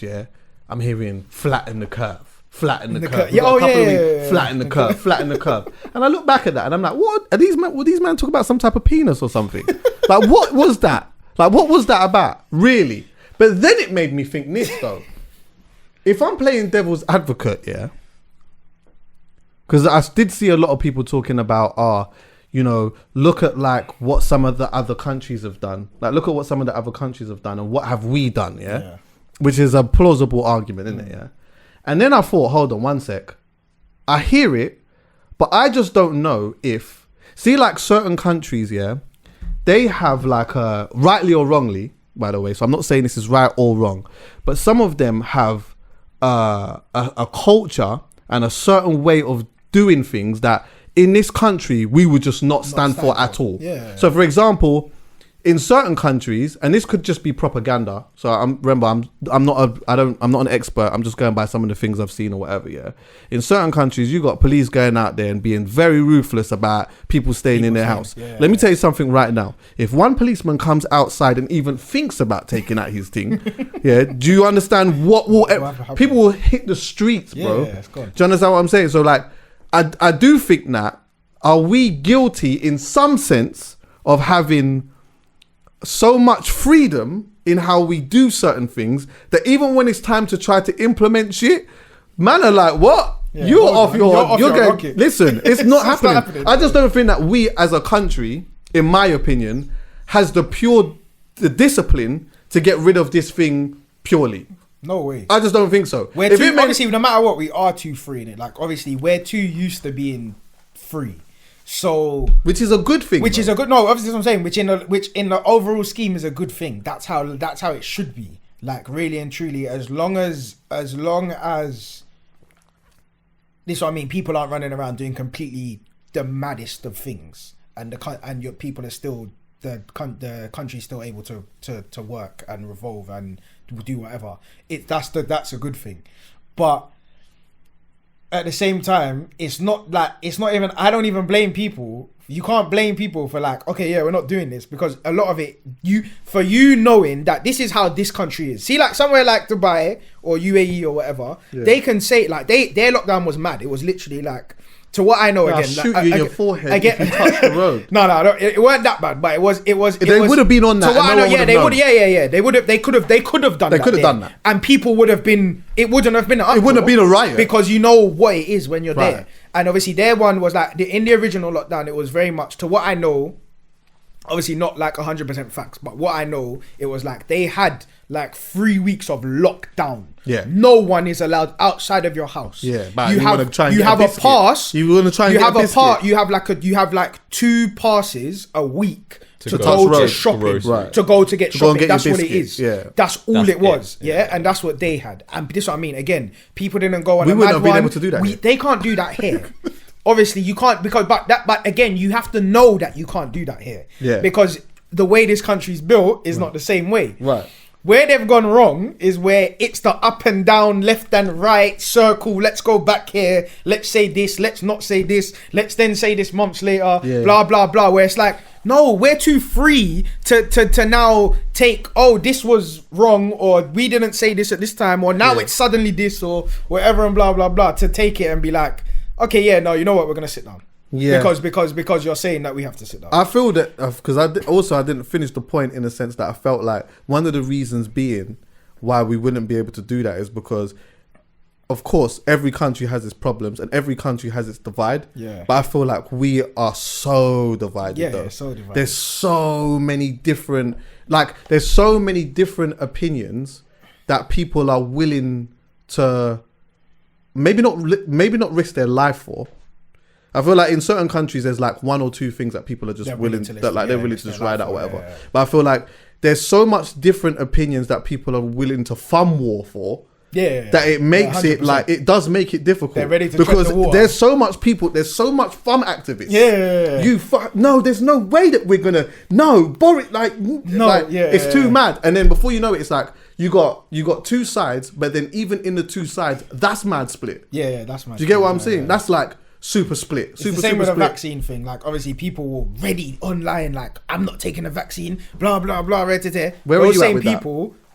Yeah. I'm hearing flatten the curve, flatten the curve. Flatten the curve, flatten the curve. And I look back at that and I'm like, what are these men? Were these men talk about some type of penis or something? Like, what was that? Like, what was that about? Really? But then it made me think this though. If I'm playing devil's advocate, yeah, because I did see a lot of people talking about, look at like what some of the other countries have done. Like, look at what some of the other countries have done and what have we done, yeah? Which is a plausible argument, isn't it, yeah? And then I thought, hold on 1 sec. I hear it, but I just don't know if, see like certain countries, yeah, they have like rightly or wrongly, by the way, so I'm not saying this is right or wrong, but some of them have a culture and a certain way of doing things that in this country we would just not stand for at all. Yeah. So for example, in certain countries, and this could just be propaganda. So I'm not an expert. I'm just going by some of the things I've seen or whatever. Yeah. In certain countries, you got police going out there and being very ruthless about people staying in their house. Let me tell you something right now. If one policeman comes outside and even thinks about taking out his thing, yeah, do you understand people will hit the streets, bro? Yeah, it's gone. Do you understand what I'm saying? So like, I do think that, are we guilty in some sense of having so much freedom in how we do certain things that even when it's time to try to implement shit, man are like, what? You're off your rocket. Listen, it's not It's happening. not happening. I just don't think that we as a country, in my opinion, has the discipline to get rid of this thing purely. No way. I just don't think so. Obviously, no matter what, we are too free in it. Like, obviously, we're too used to being free. So, which is a good thing. Obviously, that's what I'm saying. Which in the overall scheme is a good thing. That's how it should be. Like, really and truly, as long as this is what I mean. People aren't running around doing completely the maddest of things, and your people are still the country's still able to work and revolve and do whatever. That's a good thing, but at the same time, it's not even. I don't even blame people you can't blame people for like, okay, yeah, we're not doing this, because a lot of it, you knowing that this is how this country is. See, like somewhere like Dubai or UAE or whatever, they can say like their lockdown was mad. It was literally like, to what I know, I'll again, shoot like, you in your forehead if you touch the road. No, it weren't that bad, but it was. They would have been on that. To what and I no know, one yeah, they would. would. Yeah. They would have. They could have done. They could have done that, and people would have been. It wouldn't have been. It wouldn't have been a riot, because you know what it is when you're Right. there. And obviously, their one was like in the original lockdown. It was very much, to what I know. Obviously, not like 100% facts, but what I know, it was like they had like 3 weeks of lockdown. Yeah. No one is allowed outside of your house. Yeah, but you wanna try and you get have a a biscuit. pass. You want to try and You get have a a biscuit. part. You have like 2 passes a week to go go to to shopping. shopping, Right. to go to get To go and shopping. get your That's what it biscuit. is. Yeah. That's all That's it was. it. Yeah, and that's what they had. And this is what I mean. Again, people didn't go on We a wouldn't mad have been one. able to do that here. They can't do that here. Obviously, you can't, because but again, you have to know that you can't do that here. Yeah. Because the way this country's built is not the same way. Right. Where they've gone wrong is where it's the up and down, left and right, circle, let's go back here, let's say this, let's not say this, let's then say this months later, Yeah. blah, blah, blah, where it's like, no, we're too free to now take, oh, this was wrong, or we didn't say this at this time, or now it's suddenly this, or whatever, and blah, blah, blah, to take it and be like, okay, yeah, no, you know what, we're going to sit down. Yeah. Because you're saying that we have to sit down. I feel that because I didn't finish the point, in the sense that I felt like one of the reasons being why we wouldn't be able to do that is because, of course, every country has its problems and every country has its divide. Yeah. But I feel like we are so divided. Yeah, though. so divided. There's so many different opinions that people are willing to maybe not risk their life for. I feel like in certain countries there's like 1 or 2 things that people are just willing to listen, they're willing to just ride out or whatever. Yeah. But I feel like there's so much different opinions that people are willing to thumb war for. That it makes it 100%. like, it does make it difficult. They're ready to because tread the water. there's so much fun activists. Yeah. No, there's no way that we're gonna Boris, it's too mad. And then before you know it, it's like you got 2 sides, but then even in the 2 sides, that's mad split. Yeah, that's mad. Do you get what I'm saying? That's like super split. It's the same with the vaccine thing. Like, obviously, people were ready online, like, I'm not taking a vaccine, blah, blah, blah, Where are you at with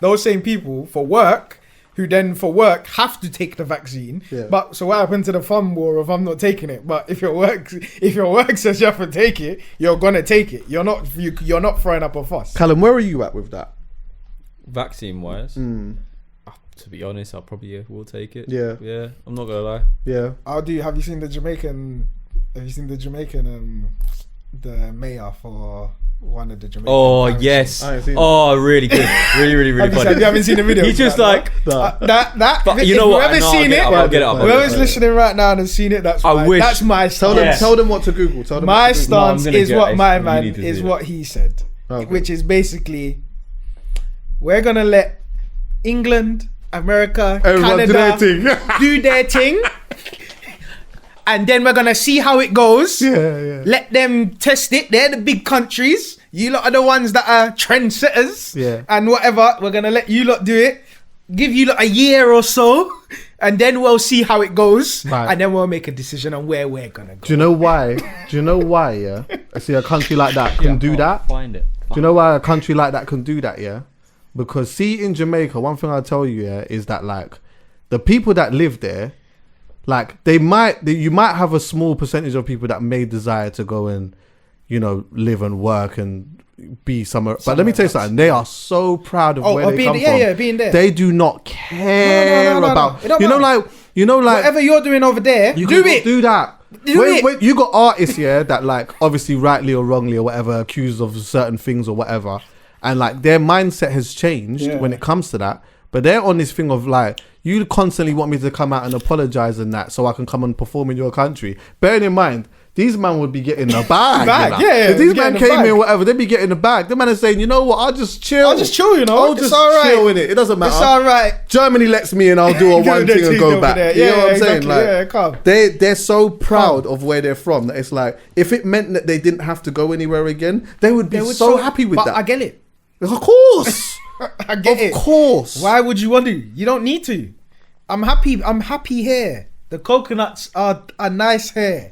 those same people for work, who then for work have to take the vaccine. Yeah. But so what happened to the fun war of I'm not taking it? But if your work says you have to take it, you're gonna take it. You're not throwing up a fuss. Callum, where are you at with that? Vaccine wise, to be honest, I probably will take it. Yeah. I'm not gonna lie. Yeah. Have you seen the Jamaican? The mayor for one of the Jamaican. Oh towns? yes. I ain't seen Oh, really good. Really funny. You haven't seen the video? He's just like, that. but you know what? Whoever's No, seen it, I'll get it up. whoever's listening right now and has seen it, that's I wish- that's my stance. Tell them what to Google. Tell them My what to Google. stance No, I'm gonna is get what it. my You man need to is see what he said, Okay. which is basically we're gonna let England, America, Everyone do their Canada thing. do their thing, and then we're gonna see how it goes. Yeah. Let them test it. They're the big countries. You lot are the ones that are trendsetters. Yeah. And whatever, we're gonna let you lot do it. Give you lot a year or so, and then we'll see how it goes, Right. and then we'll make a decision on where we're gonna go. Do you know why? Yeah. I see a country like that can do that. Find it. Do you know why a country like that can do that? Yeah. Because see, in Jamaica, one thing I'll tell you, is that like the people that live there, like you might have a small percentage of people that may desire to go and, live and work and be somewhere. But let me tell you something, they are so proud of where they come from. Being there. They do not care No. about, It don't matter. like Whatever you're doing over there, you do can it. do that. Do it. When you got artists that like obviously rightly or wrongly or whatever accused of certain things or whatever, and like their mindset has changed when it comes to that, but they're on this thing of like, you constantly want me to come out and apologize and that so I can come and perform in your country. Bearing in mind, these man would be getting a bag. If these man came in, whatever, they'd be getting a bag. The man is saying, you know what, I'll just chill. I'll just chill, I'll It's just all right. chill in it. It doesn't matter. It's all right. Germany lets me in, I'll do a one thing and go back. There. You know what I'm saying? Exactly. Like, they're so proud of where they're from that it's like, if it meant that they didn't have to go anywhere again, they would be so happy with that. I get it. Of course. I get it. Of course. Why would you want to? You don't need to. I'm happy here. The coconuts are nice here.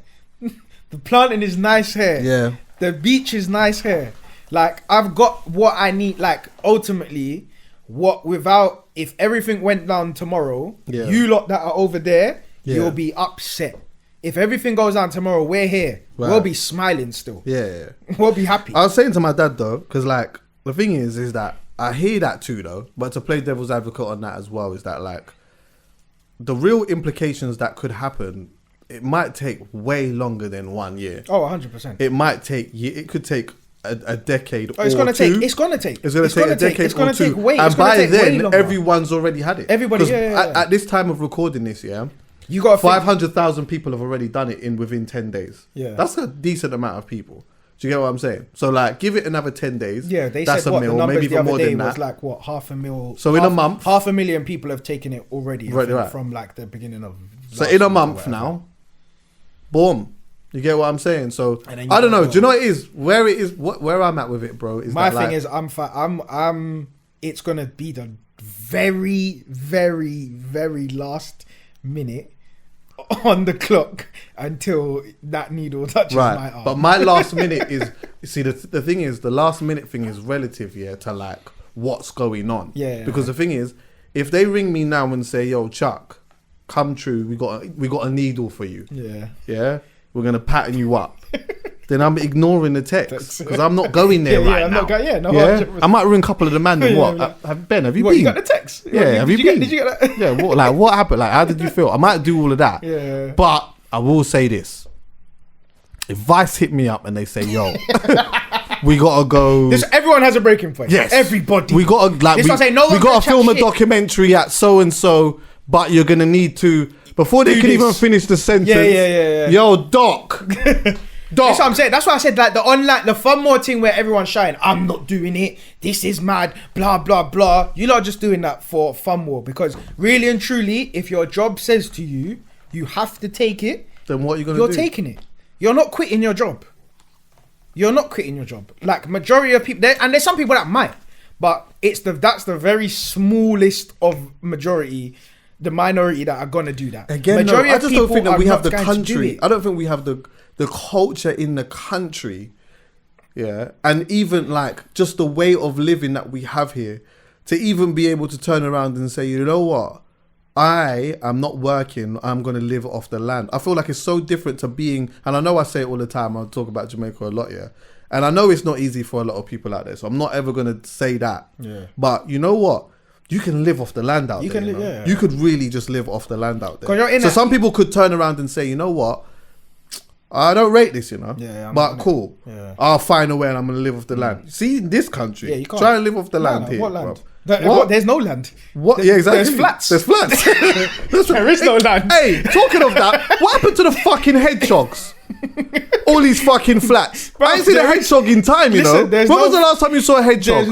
The planting is nice here. Yeah. The beach is nice here. Like, I've got what I need. Like, ultimately, if everything went down tomorrow, you lot that are over there, you'll be upset. If everything goes down tomorrow, we're here. Right. We'll be smiling still. Yeah. We'll be happy. I was saying to my dad though, because like the thing is that I hear that too though, but to play devil's advocate on that as well is that like the real implications that could happen, it might take way longer than 1 year. Oh, 100%. It could take a decade. Oh, it's gonna take a decade or two. And by then, everyone's already had it. Everybody, At this time of recording this, you got 500,000 people have already done it within 10 days. Yeah, that's a decent amount of people. Do you get what I'm saying? So like, give it another 10 days. Yeah, they that's said a mil, the numbers maybe the even other more day than that. was like what, 500,000. So in a month, 500,000 people have taken it already. Right. From like the beginning of. So in a month now, boom. You get what I'm saying? So I don't know. Do you know what it is? Where it is? Where I'm at with it, bro? Is my that, thing is I'm. It's gonna be the very, very, very last minute on the clock until that needle touches my arm. But my last minute is, see, the thing is, the last minute thing is relative, to like what's going on. Yeah. Because the thing is, if they ring me now and say, "Yo, Chuck, come true, we got a needle for you." Yeah. We're gonna pattern you up. Then I'm ignoring the text because I'm not going there right now. I might ring a couple of the man. Ben, have you been? You got the text? Have you been? Did you get that? Yeah. What happened? Like, how did you feel? I might do all of that. Yeah. But I will say this: if Vice hit me up and they say, "Yo, we gotta go," everyone has a breaking point. Yes, everybody. We gotta we gotta film a documentary at so and so, but you're gonna need to. Before they can even finish the sentence, yo, Doc. That's what I'm saying. That's why I said like the fun more thing where everyone's shouting, "I'm not doing it. This is mad." Blah blah blah. You're not just doing that for fun more, because really and truly, if your job says to you, you have to take it. Then what are you gonna do? You're taking it. You're not quitting your job. You're not quitting your job. Like majority of people, and there's some people that might, but that's the very smallest of majority. The minority that are gonna do that. Again, no, I just don't think that we have the country. I don't think we have the culture in the country, and even like just the way of living that we have here, to even be able to turn around and say, you know what, I am not working. I'm gonna live off the land. I feel like it's so different to being, and I know I say it all the time. I talk about Jamaica a lot, and I know it's not easy for a lot of people out there. So I'm not ever gonna say that. Yeah. But you know what? You can live off the land out there. You could really just live off the land out there. So some people could turn around and say, you know what? I don't rate this, but cool. Yeah. I'll find a way and I'm going to live off the land. See, in this country, you can't. Try and live off the land here. What land? There's no land. What? Exactly. There's flats. There's flats. There is no land. Hey, talking of that, what happened to the fucking hedgehogs? All these fucking flats. Bro, I ain't seen a hedgehog in time, you know. When was the last time you saw a hedgehog?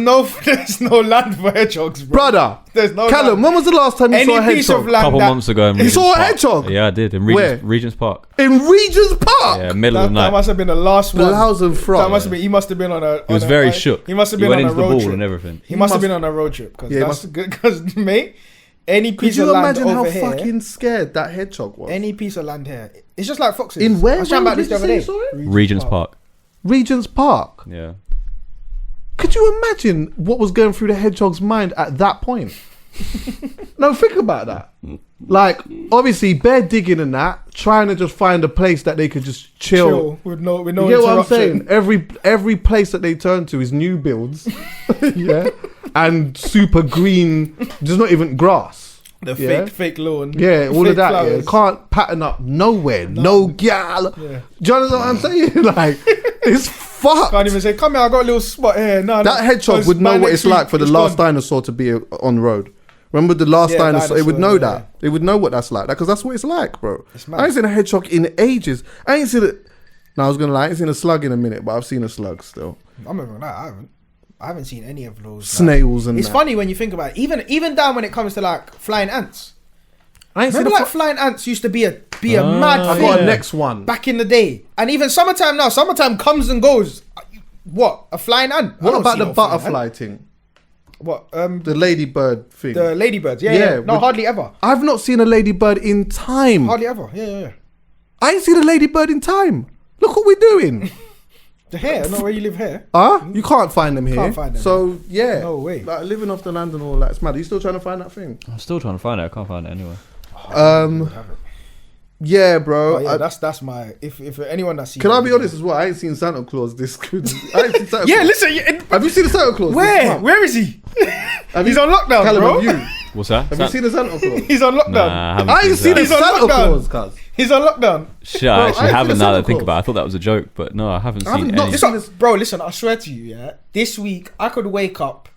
There's no land for hedgehogs, bro. Brother. There's no CALUM, land. when was the last time you saw a hedgehog? Piece of land a couple months ago in Regent's You saw a Park. hedgehog? Yeah, I did. In Regent's Park. In Regent's Park? Yeah, middle of the night. That must have been the last one. Blouse and frock. That must have been. He must have been on a. He was very shook. He must have been on a road trip and everything. He must have been on a road trip because that's good. Because mate, any piece of land over here. Could you imagine how fucking scared that hedgehog was? Any piece of land here, it's just like foxes. In where? I was chatting about this the other day. Regent's Park. Regent's Park. Yeah. Could you imagine what was going through the hedgehog's mind at that point? No, think about that. Like, obviously, bear digging and that, trying to just find a place that they could just chill with no you get what I'm saying? Every place that they turn to is new builds, and super green. There's not even grass. The fake lawn. Yeah, all of that. Flowers. Yeah, can't pattern up nowhere. No gal. Yeah. Do you understand what I'm saying? Like, it's fucked. Can't even say, come here, I got a little spot here. No, that hedgehog would know what it's like for the last dinosaur to be on the road. Remember the last dinosaur? It would know that. It would know what that's like. Because that's what it's like, bro. I ain't seen a hedgehog in ages. I ain't seen it. No, I was going to lie. I ain't seen a slug in a minute, but I've seen a slug still. I'm not even that. I haven't seen any of those. Snails and it's funny when you think about it. Even down when it comes to like flying ants. I ain't Remember like flying ants used to be a mad thing. I got a next one. Back in the day. And even summertime now. Summertime comes and goes. What? A flying ant? What about the butterfly thing? What? The ladybird thing. The ladybirds. Yeah. No, hardly ever. I've not seen a ladybird in time. Hardly ever. Yeah. I ain't seen a ladybird in time. Look what we're doing. The hair, not where you live here. You can't find them here. Can't find them. So yeah, No way. Like living off the land and all that. It's mad. Are you still trying to find that thing? I'm still trying to find it. I can't find it anywhere. Yeah, bro. Oh, yeah, that's my. If anyone that sees. Can I be honest as well? I ain't seen Santa Claus this good. I ain't seen Santa Yeah, Claus. listen. Have you seen the Santa Claus? Where? Where is he? He's on lockdown, Callum, bro. have you? What's that? Have you seen the Santa Claus? He's on lockdown. Nah, I ain't seen the He's on Santa lockdown. Claus, cuz. He's on lockdown. Shit, Bro, I I actually ain't haven't seen the now that I Santa think Claus. about it. I thought that was a joke, but no, I haven't I haven't seen not any. seen this. Bro, listen, I swear to you, yeah. This week I could wake up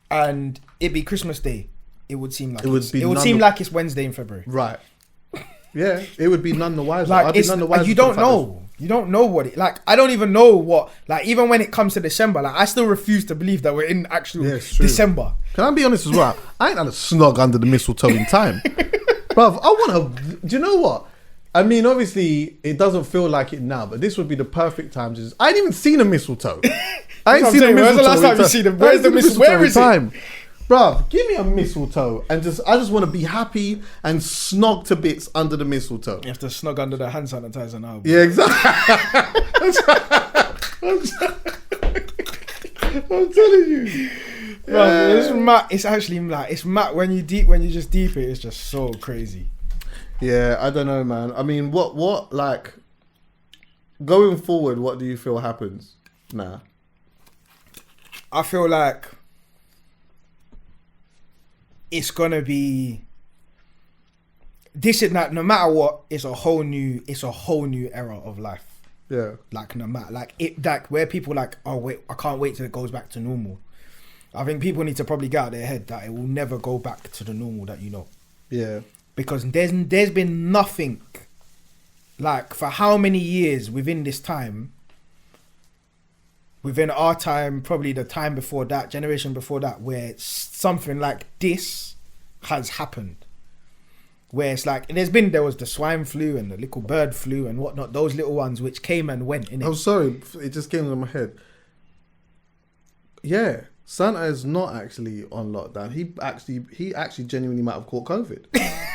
and it'd be Christmas Day. It would seem like It would it's, be it would none seem of- like it's Wednesday in February. Right. Yeah, it would be none the wiser. Like I'd be it's none the wiser. you for the don't fact know. You don't know what it like. I don't even know what like. Even when it comes to December, like I still refuse to believe that we're in actual Yeah, it's true. December. Can I be honest as well? I ain't had a snog under the mistletoe in time. Bruv, I want to... Do you know what? I mean, obviously, it doesn't feel like it now, but this would be the perfect time to just... I ain't even seen a mistletoe. I ain't I'm seen a saying, where's the mistletoe last in time you time. seen it? I ain't Where's the seen a mistletoe? Where in is it? time. Bruv, give me a mistletoe and I just want to be happy and snog to bits under the mistletoe. You have to snug under the hand sanitizer now. Yeah, exactly. I'm telling you. Bro, it's mad. It's actually like it's mad when you just deep it. It's just so crazy. Yeah, I don't know, man. I mean, what, like, going forward, what do you feel happens? Nah. I feel like it's gonna be this is not no matter what. It's a whole new era of life. Yeah. Like no matter like it like where people like oh wait I can't wait till it goes back to normal. I think people need to probably get out of their head that it will never go back to the normal that you know. Yeah. Because there's been nothing like for how many years within this time, within our time, probably the time before that, generation before that, where something like this has happened. Where it's like there was the swine flu and the little bird flu and whatnot, those little ones which came and went in it. I'm sorry, it just came to my head. Yeah, Santa is not actually on lockdown. He actually genuinely might have caught COVID.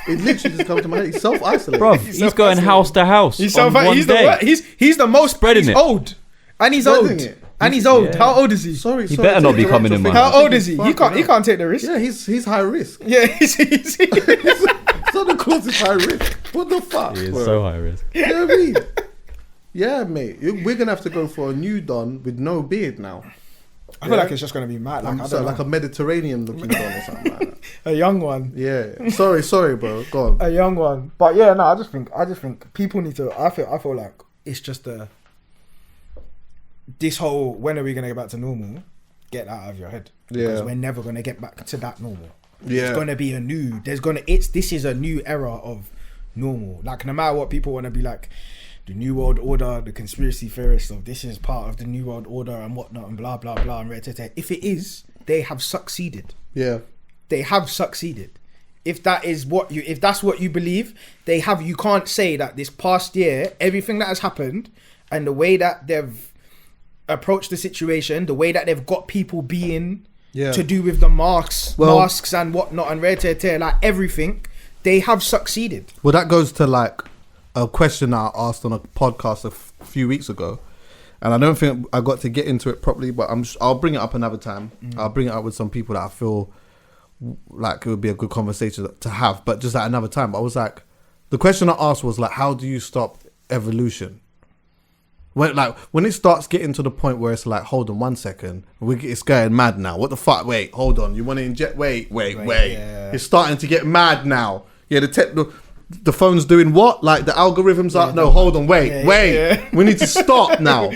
It literally just comes to my head. He's self-isolated. Bro, he's going house to house. He's on one day. he's the most Spreading he's it. old. And he's Spreading old. it. And he's old. Yeah. How old is he? Sorry, He better not be coming in, man. How old is he? He can't take the risk. Yeah, he's high risk. Yeah, he's Santa Claus is high risk. What the fuck? He is bro? so high risk. You know what I mean? Yeah, mate. We're gonna have to go for a new Don with no beard now. I feel like it's just gonna be mad. Like, I don't Like know. a Mediterranean looking Don or something like that. A young one. Yeah. Sorry, bro. Go on. A young one. But yeah, no, I just think people need to I feel like it's just this whole when are we gonna get back to normal? Get that out of your head. Because Yeah. we're never gonna get back to that normal. Yeah. It's gonna be this is a new era of normal. Like no matter what people wanna be like, the New World Order, the conspiracy theorists of this is part of the New World Order and whatnot and blah blah blah and red-tete. If it is, they have succeeded. Yeah. They have succeeded. If that's what you believe, they have. You can't say that this past year, everything that has happened and the way that they've approached the situation, the way that they've got people being to do with the masks and whatnot and red-tete, like everything, they have succeeded. Well, that goes to like a question I asked on a podcast a few weeks ago, and I don't think I got to get into it properly, but I'll bring it up another time. I'll bring it up with some people that I feel like it would be a good conversation to have, but just at another time. I was like, the question I asked was like, how do you stop evolution? When it starts getting to the point where it's like, hold on 1 second, it's going mad now. What the fuck? Wait, hold on. You want to inject? Wait. Yeah. It's starting to get mad now. Yeah, the phone's doing what? Like the algorithms are. No, hold on. Wait. Yeah. We need to stop now.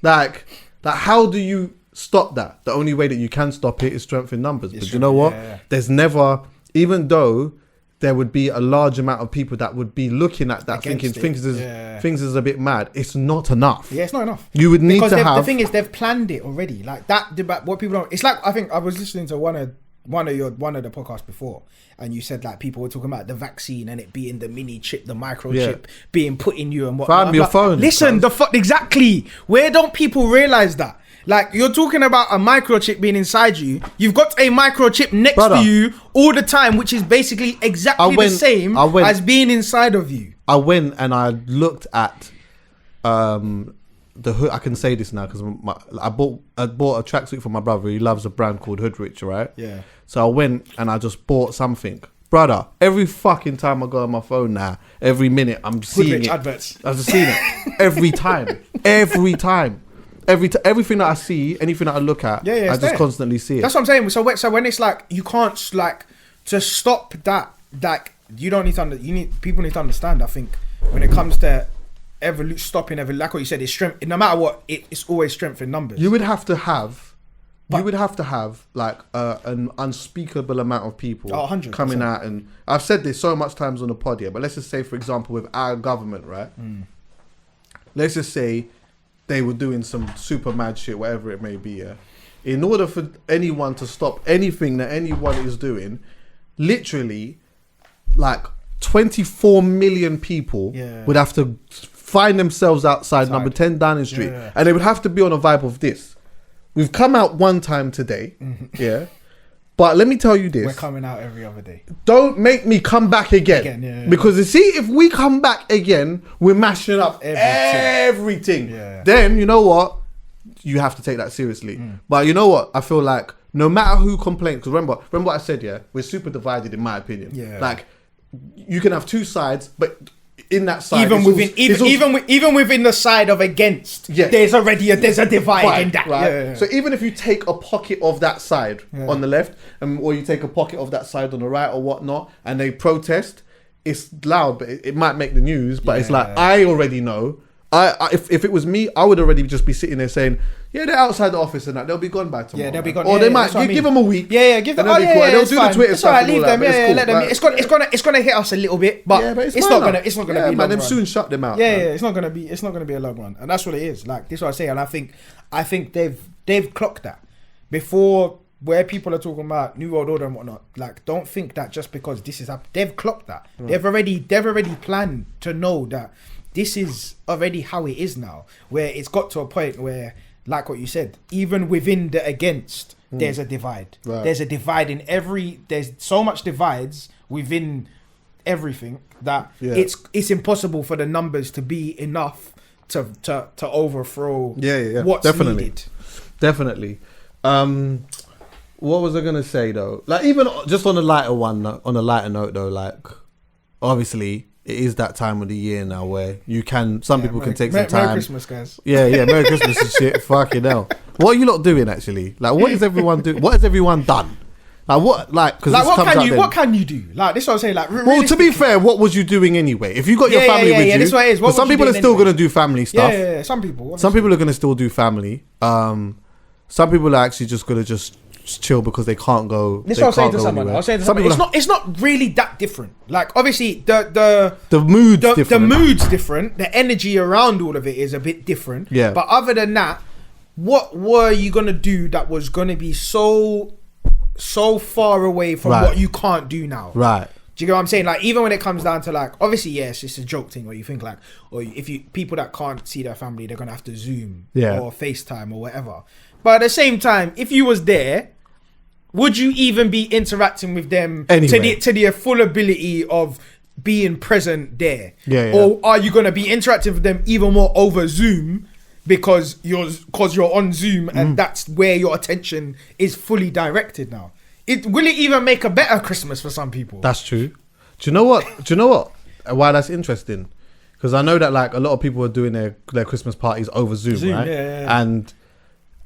Like, how do you stop that? The only way that you can stop it is strength in numbers. But you know what? Yeah. There's never, even though there would be a large amount of people that would be looking at that Against thinking it. things is a bit mad. It's not enough. Yeah, it's not enough. You would need because to have. the thing is, they've planned it already. Like that. What people don't. It's like I think I was listening to one of the podcasts before, and you said like people were talking about the vaccine and it being the mini chip, the microchip being put in you and what. Find your phone. Listen, exactly. Where don't people realize that? Like you're talking about a microchip being inside you. You've got a microchip next to you all the time, which is basically exactly the same as being inside of you. I went and I looked at the hood. I can say this now because I bought a tracksuit for my brother. He loves a brand called Hoodrich, right? Yeah. So I went and I just bought something. Brother, every fucking time I go on my phone now, every minute I'm seeing it. Adverts. I've just seen it every time. Everything that I see, anything that I look at, I just constantly see it. That's what I'm saying. So when it's like you can't like to stop that. Like you don't need to. People need to understand. I think when it comes to stopping evolution, like what you said, it's strength. No matter what, it's always strength in numbers. You would have to have like an unspeakable amount of people 100%. coming out, and I've said this so much times on the pod here, but let's just say, for example, with our government, right? Let's just say they were doing some super mad shit, whatever it may be, yeah? In order for anyone to stop anything that anyone is doing, literally, like 24 million people would have to find themselves outside number 10 Downing Street, and they would have to be on a vibe of this. We've come out one time today, yeah. But let me tell you this: we're coming out every other day. Don't make me come back again, because you see, if we come back again, we're mashing up everything. Yeah. Then you know what? You have to take that seriously. But you know what? I feel like no matter who complains, because remember what I said. Yeah, we're super divided, in my opinion. Yeah. Like you can have two sides, but in that side, even within the side of against, there's a divide in that. Right? Yeah. So even if you take a pocket of that side on the left, or you take a pocket of that side on the right, or whatnot, and they protest, it's loud, but it might make the news. But it's like, I already know. If it was me, I would already just be sitting there saying, yeah, they're outside the office and that, they'll be gone by tomorrow. Yeah, they'll be gone. Or they might give them a week. Give them. They'll do the Twitter stuff. Right, leave them. Let them. It's gonna hit us a little bit, but it's not gonna be long run. They've soon shut them out. It's not gonna be a long run, and that's what it is. Like this is what I say, and I think they've clocked that before. Where people are talking about New World Order and whatnot, like don't think that just because this is up, they've clocked that. They've already planned to know that this is already how it is now. Where it's got to a point where, like what you said, even within the against, there's a divide. Right. There's a divide there's so much divides within everything that it's impossible for the numbers to be enough to overthrow what's needed. Definitely. What was I gonna say though? Like even just on a lighter note though, like obviously it is that time of the year now where some people can take some time. Merry Christmas, guys. Yeah, Merry Christmas and shit. Fucking hell. What are you lot doing actually? Like what is everyone doing? What has everyone done? Like what? What can you do? Like this is what I'm saying. Like well, to be fair, what was you doing anyway? If you got your family with you, this is what it is. Some people are still gonna do family stuff. Yeah. Some people are gonna still do family. Some people are actually just gonna just chill because they can't go. This is what I was saying to someone. It's not really that different. Like obviously the mood's different. The mood's different. The energy around all of it is a bit different. Yeah. But other than that, what were you gonna do that was gonna be so far away from what you can't do now? Right. Do you get what I'm saying? Like even when it comes down to like obviously yes, it's a joke thing where you think like, or if people that can't see their family, they're gonna have to Zoom or FaceTime or whatever. But at the same time, if you was there, would you even be interacting with them to the full ability of being present there? Yeah. Or are you going to be interacting with them even more over Zoom because you're on Zoom and that's where your attention is fully directed now? Will it even make a better Christmas for some people? That's true. Do you know what? Why that's interesting? Because I know that like a lot of people are doing their Christmas parties over Zoom, right? Yeah.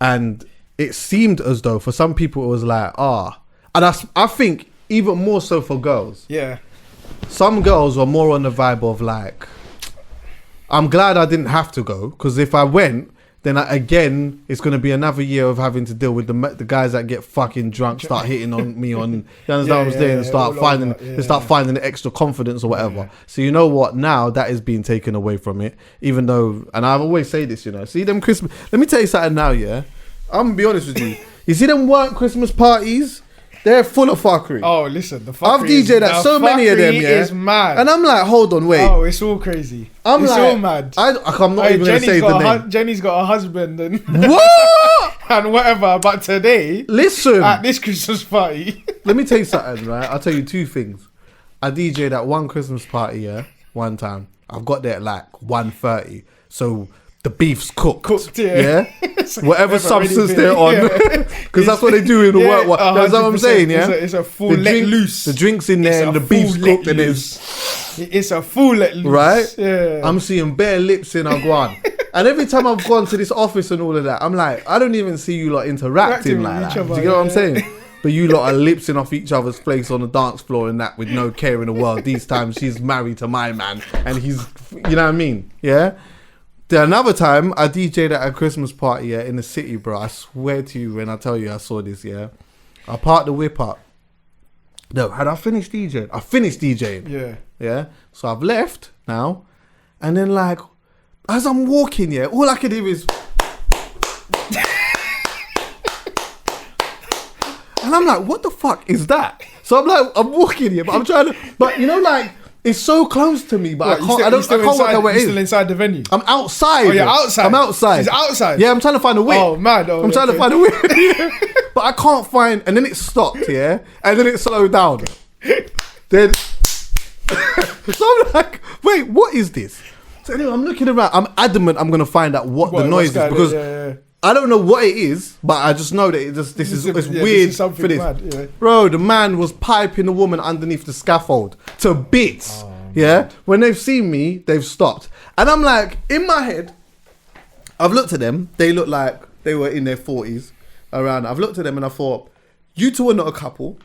And it seemed as though for some people it was like, and I think even more so for girls. Yeah. Some girls were more on the vibe of like, I'm glad I didn't have to go, because if I went, then again, it's going to be another year of having to deal with the guys that get fucking drunk, start hitting on me on, you understand what I'm saying, and start finding the extra confidence or whatever. Yeah. So you know what? Now that is being taken away from it, even though, and I always say this, see them Christmas, let me tell you something now, yeah? I'm going to be honest with you. You see them weren't Christmas parties? They're full of fuckery. Oh, listen, the fuckery I've DJ'd at so many of them, is mad. And I'm like, hold on, wait. Oh, it's all crazy. It's all mad. I'm not even going to say the name. Jenny's got a husband and what? And whatever. But today, listen, at this Christmas party, let me tell you something, right? I'll tell you two things. I DJ'd at one Christmas party, one time. I've got there at like 1:30. So the beef's cooked. Yeah. Whatever never substance really they're on. been- Because that's what they do in the work. That's what I'm 100%. saying, yeah? It's a full The let drink- loose. The drink's in It's there a and the full beef's let cooked and loose. It's a full let loose. Right? Yeah. I'm seeing bare lips in Aguan. And every time I've gone to this office and all of that, I'm like, I don't even see you lot interacting Interacting like with that. each Do other, you get what I'm yeah. saying? But you lot are lipsing off each other's place on the dance floor and that with no care in the world. These times she's married to my man and he's, you know what I mean? Yeah? Then another time, I DJ'd at a Christmas party, yeah, in the city, bro. I swear to you when I tell you I saw this, yeah. I parked the whip up. No, had I finished DJing? I finished DJing. Yeah. Yeah. So I've left now. And then like, as I'm walking, yeah, all I can hear is... And I'm like, what the fuck is that? So I'm like, I'm walking here, but I'm trying to... But you know, like, it's so close to me, but I can't work out where it You're still is. inside the venue. I'm outside. Oh, you're outside? I'm outside. He's outside? Yeah, I'm trying to find a whip. Oh, man. Oh, I'm trying to okay. find a whip. But I can't find... And then it stopped, yeah? And then it slowed down. Then... So I'm like, wait, what is this? So anyway, I'm looking around. I'm adamant I'm going to find out what the noise is. Because I don't know what it is, but I just know that this is weird This is for this. mad, yeah. Bro, the man was piping the woman underneath the scaffold to bits. Yeah? When they've seen me, they've stopped. And I'm like, in my head, I've looked at them. They look like they were in their 40s around. I've looked at them and I thought, you two are not a couple.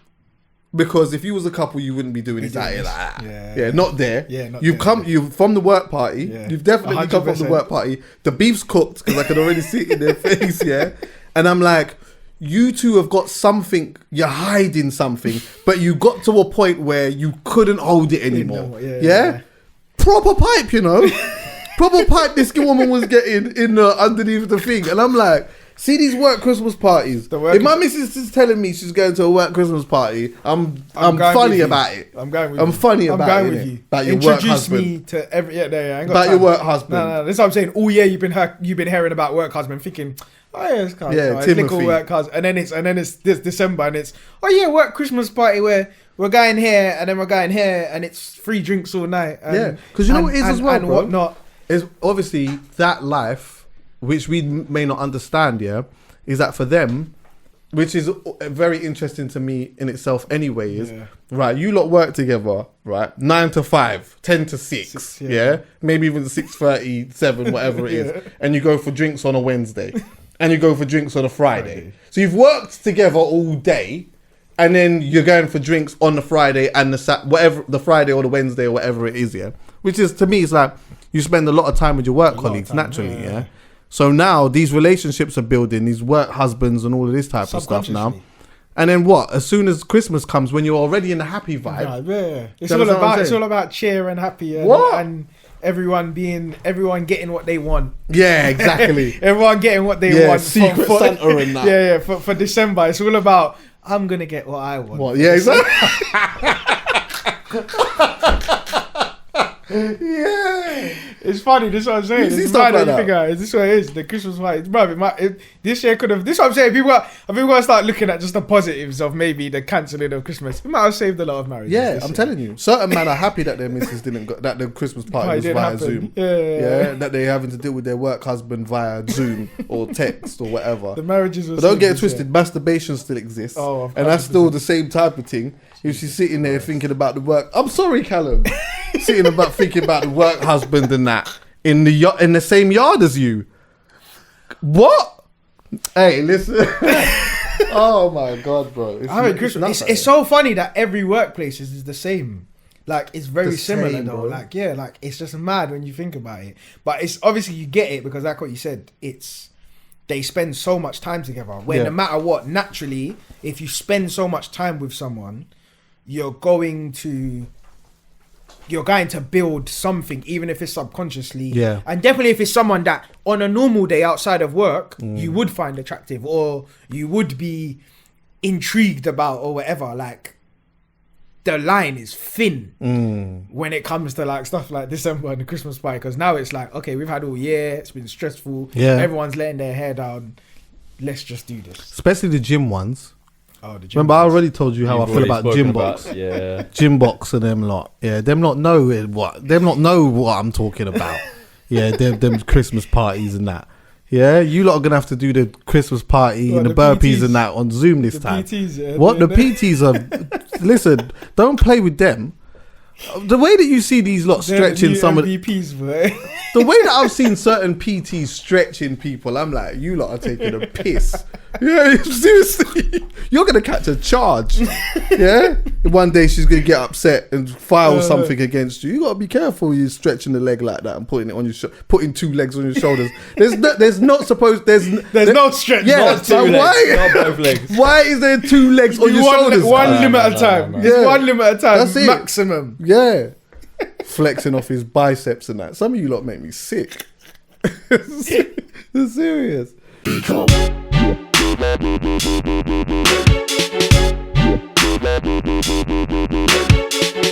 Because if you was a couple, you wouldn't be doing it like that. Yeah, not there. Yeah, not you've there, come. You've from the work party. Yeah. You've definitely come from the 100%. work party. The beef's cooked because I could already see it in their face. Yeah, and I'm like, you two have got something. You're hiding something, but you got to a point where you couldn't hold it anymore. Yeah. Proper pipe, you know. Proper pipe. This woman was getting in underneath the thing, and I'm like. See these work Christmas parties. If my missus is telling me she's going to a work Christmas party, I'm funny about it. I'm going with I'm you. funny about I'm going it. with innit? you. About your Introduce work husband. me to every. I ain't got About time. your work husband. No. That's what I'm saying. Oh yeah, you've been hearing about work husband, thinking, oh yeah, it's kind Yeah, of Timothy. work husband, and then it's this December, and it's oh yeah, work Christmas party where we're going here and then we're going here, and it's free drinks all night. And, Yeah, because you know what it is as well, and bro. whatnot. Is obviously that life, which we may not understand. Yeah, is that for them, which is very interesting to me in itself. Anyway, is right. You lot work together, right? 9 to 5, 10 to 6. Yeah, maybe even 6:30, 7, whatever it is, and you go for drinks on a Wednesday, and you go for drinks on a Friday. So you've worked together all day. And then you're going for drinks on the Friday and the Friday or the Wednesday or whatever it is, yeah. Which is, to me, it's like you spend a lot of time with your work colleagues naturally, yeah. So now these relationships are building, these work husbands and all of this type of stuff now. And then what? As soon as Christmas comes, when you're already in the happy vibe, It's all about cheer and happy and everyone getting what they want. Yeah, exactly. Everyone getting what they want. Secret Santa and that. Yeah. For December, it's all about. I'm gonna get what I want. What? Yeah, exactly. Yeah, it's funny. This is what I'm saying. see It's stuff mad like when you that. figure out. This is what it is. The Christmas party, bro. This year could have. This is what I'm saying. I think we're gonna start looking at just the positives of maybe the cancelling of Christmas. We might have saved a lot of marriages. yeah. this I'm year. telling you, certain men are happy that their missus didn't go, that the Christmas party was didn't via happen. Zoom. Yeah. That they're having to deal with their work husband via Zoom or text or whatever. The marriages. But don't get it twisted, masturbation still exists. Oh, and that's still the same type of thing. If she's sitting there thinking about the work, I'm sorry, Callum, thinking about the work husband and that in the same yard as you. What? Hey, listen. Oh my god, bro! It's so funny that every workplace is the same. Like it's very similar same, though. bro. Like like it's just mad when you think about it. But it's obviously you get it because like what you said, they spend so much time together. When no matter what, naturally, if you spend so much time with someone, you're going to build something, even if it's subconsciously. Yeah. And definitely if it's someone that on a normal day outside of work, you would find attractive or you would be intrigued about or whatever. Like the line is thin when it comes to like stuff like December and the Christmas party. Because now it's like, okay, we've had all year. It's been stressful. Yeah. Everyone's letting their hair down. Let's just do this. Especially the gym ones. Oh, the gym Remember, I ones. already told you how I feel about gym box. Yeah. Gym box and them lot. Yeah, them lot know what I'm talking about. Yeah, them Christmas parties and that. Yeah, you lot are gonna have to do the Christmas party What, and the the burpees PTs? and that on Zoom this The time. PTs, yeah, What the doing PTs are? Listen, don't play with them. The way that you see these lot stretching some of MVPs, boy. the way that I've seen certain PTs stretching people, I'm like, you lot are taking a piss. Yeah, seriously, you're gonna catch a charge. Yeah, one day she's gonna get upset and file something against you. You gotta be careful. You stretching the leg like that and putting it on your putting two legs on your shoulders. There's no stretch. Yeah, not so two why? Not both legs. Why is there two legs on your shoulders? One limit no, at a no, time. no. It's Yeah. one limit at a time. That's it. Maximum. Yeah, flexing off his biceps and that. Some of you lot make me sick. It's serious.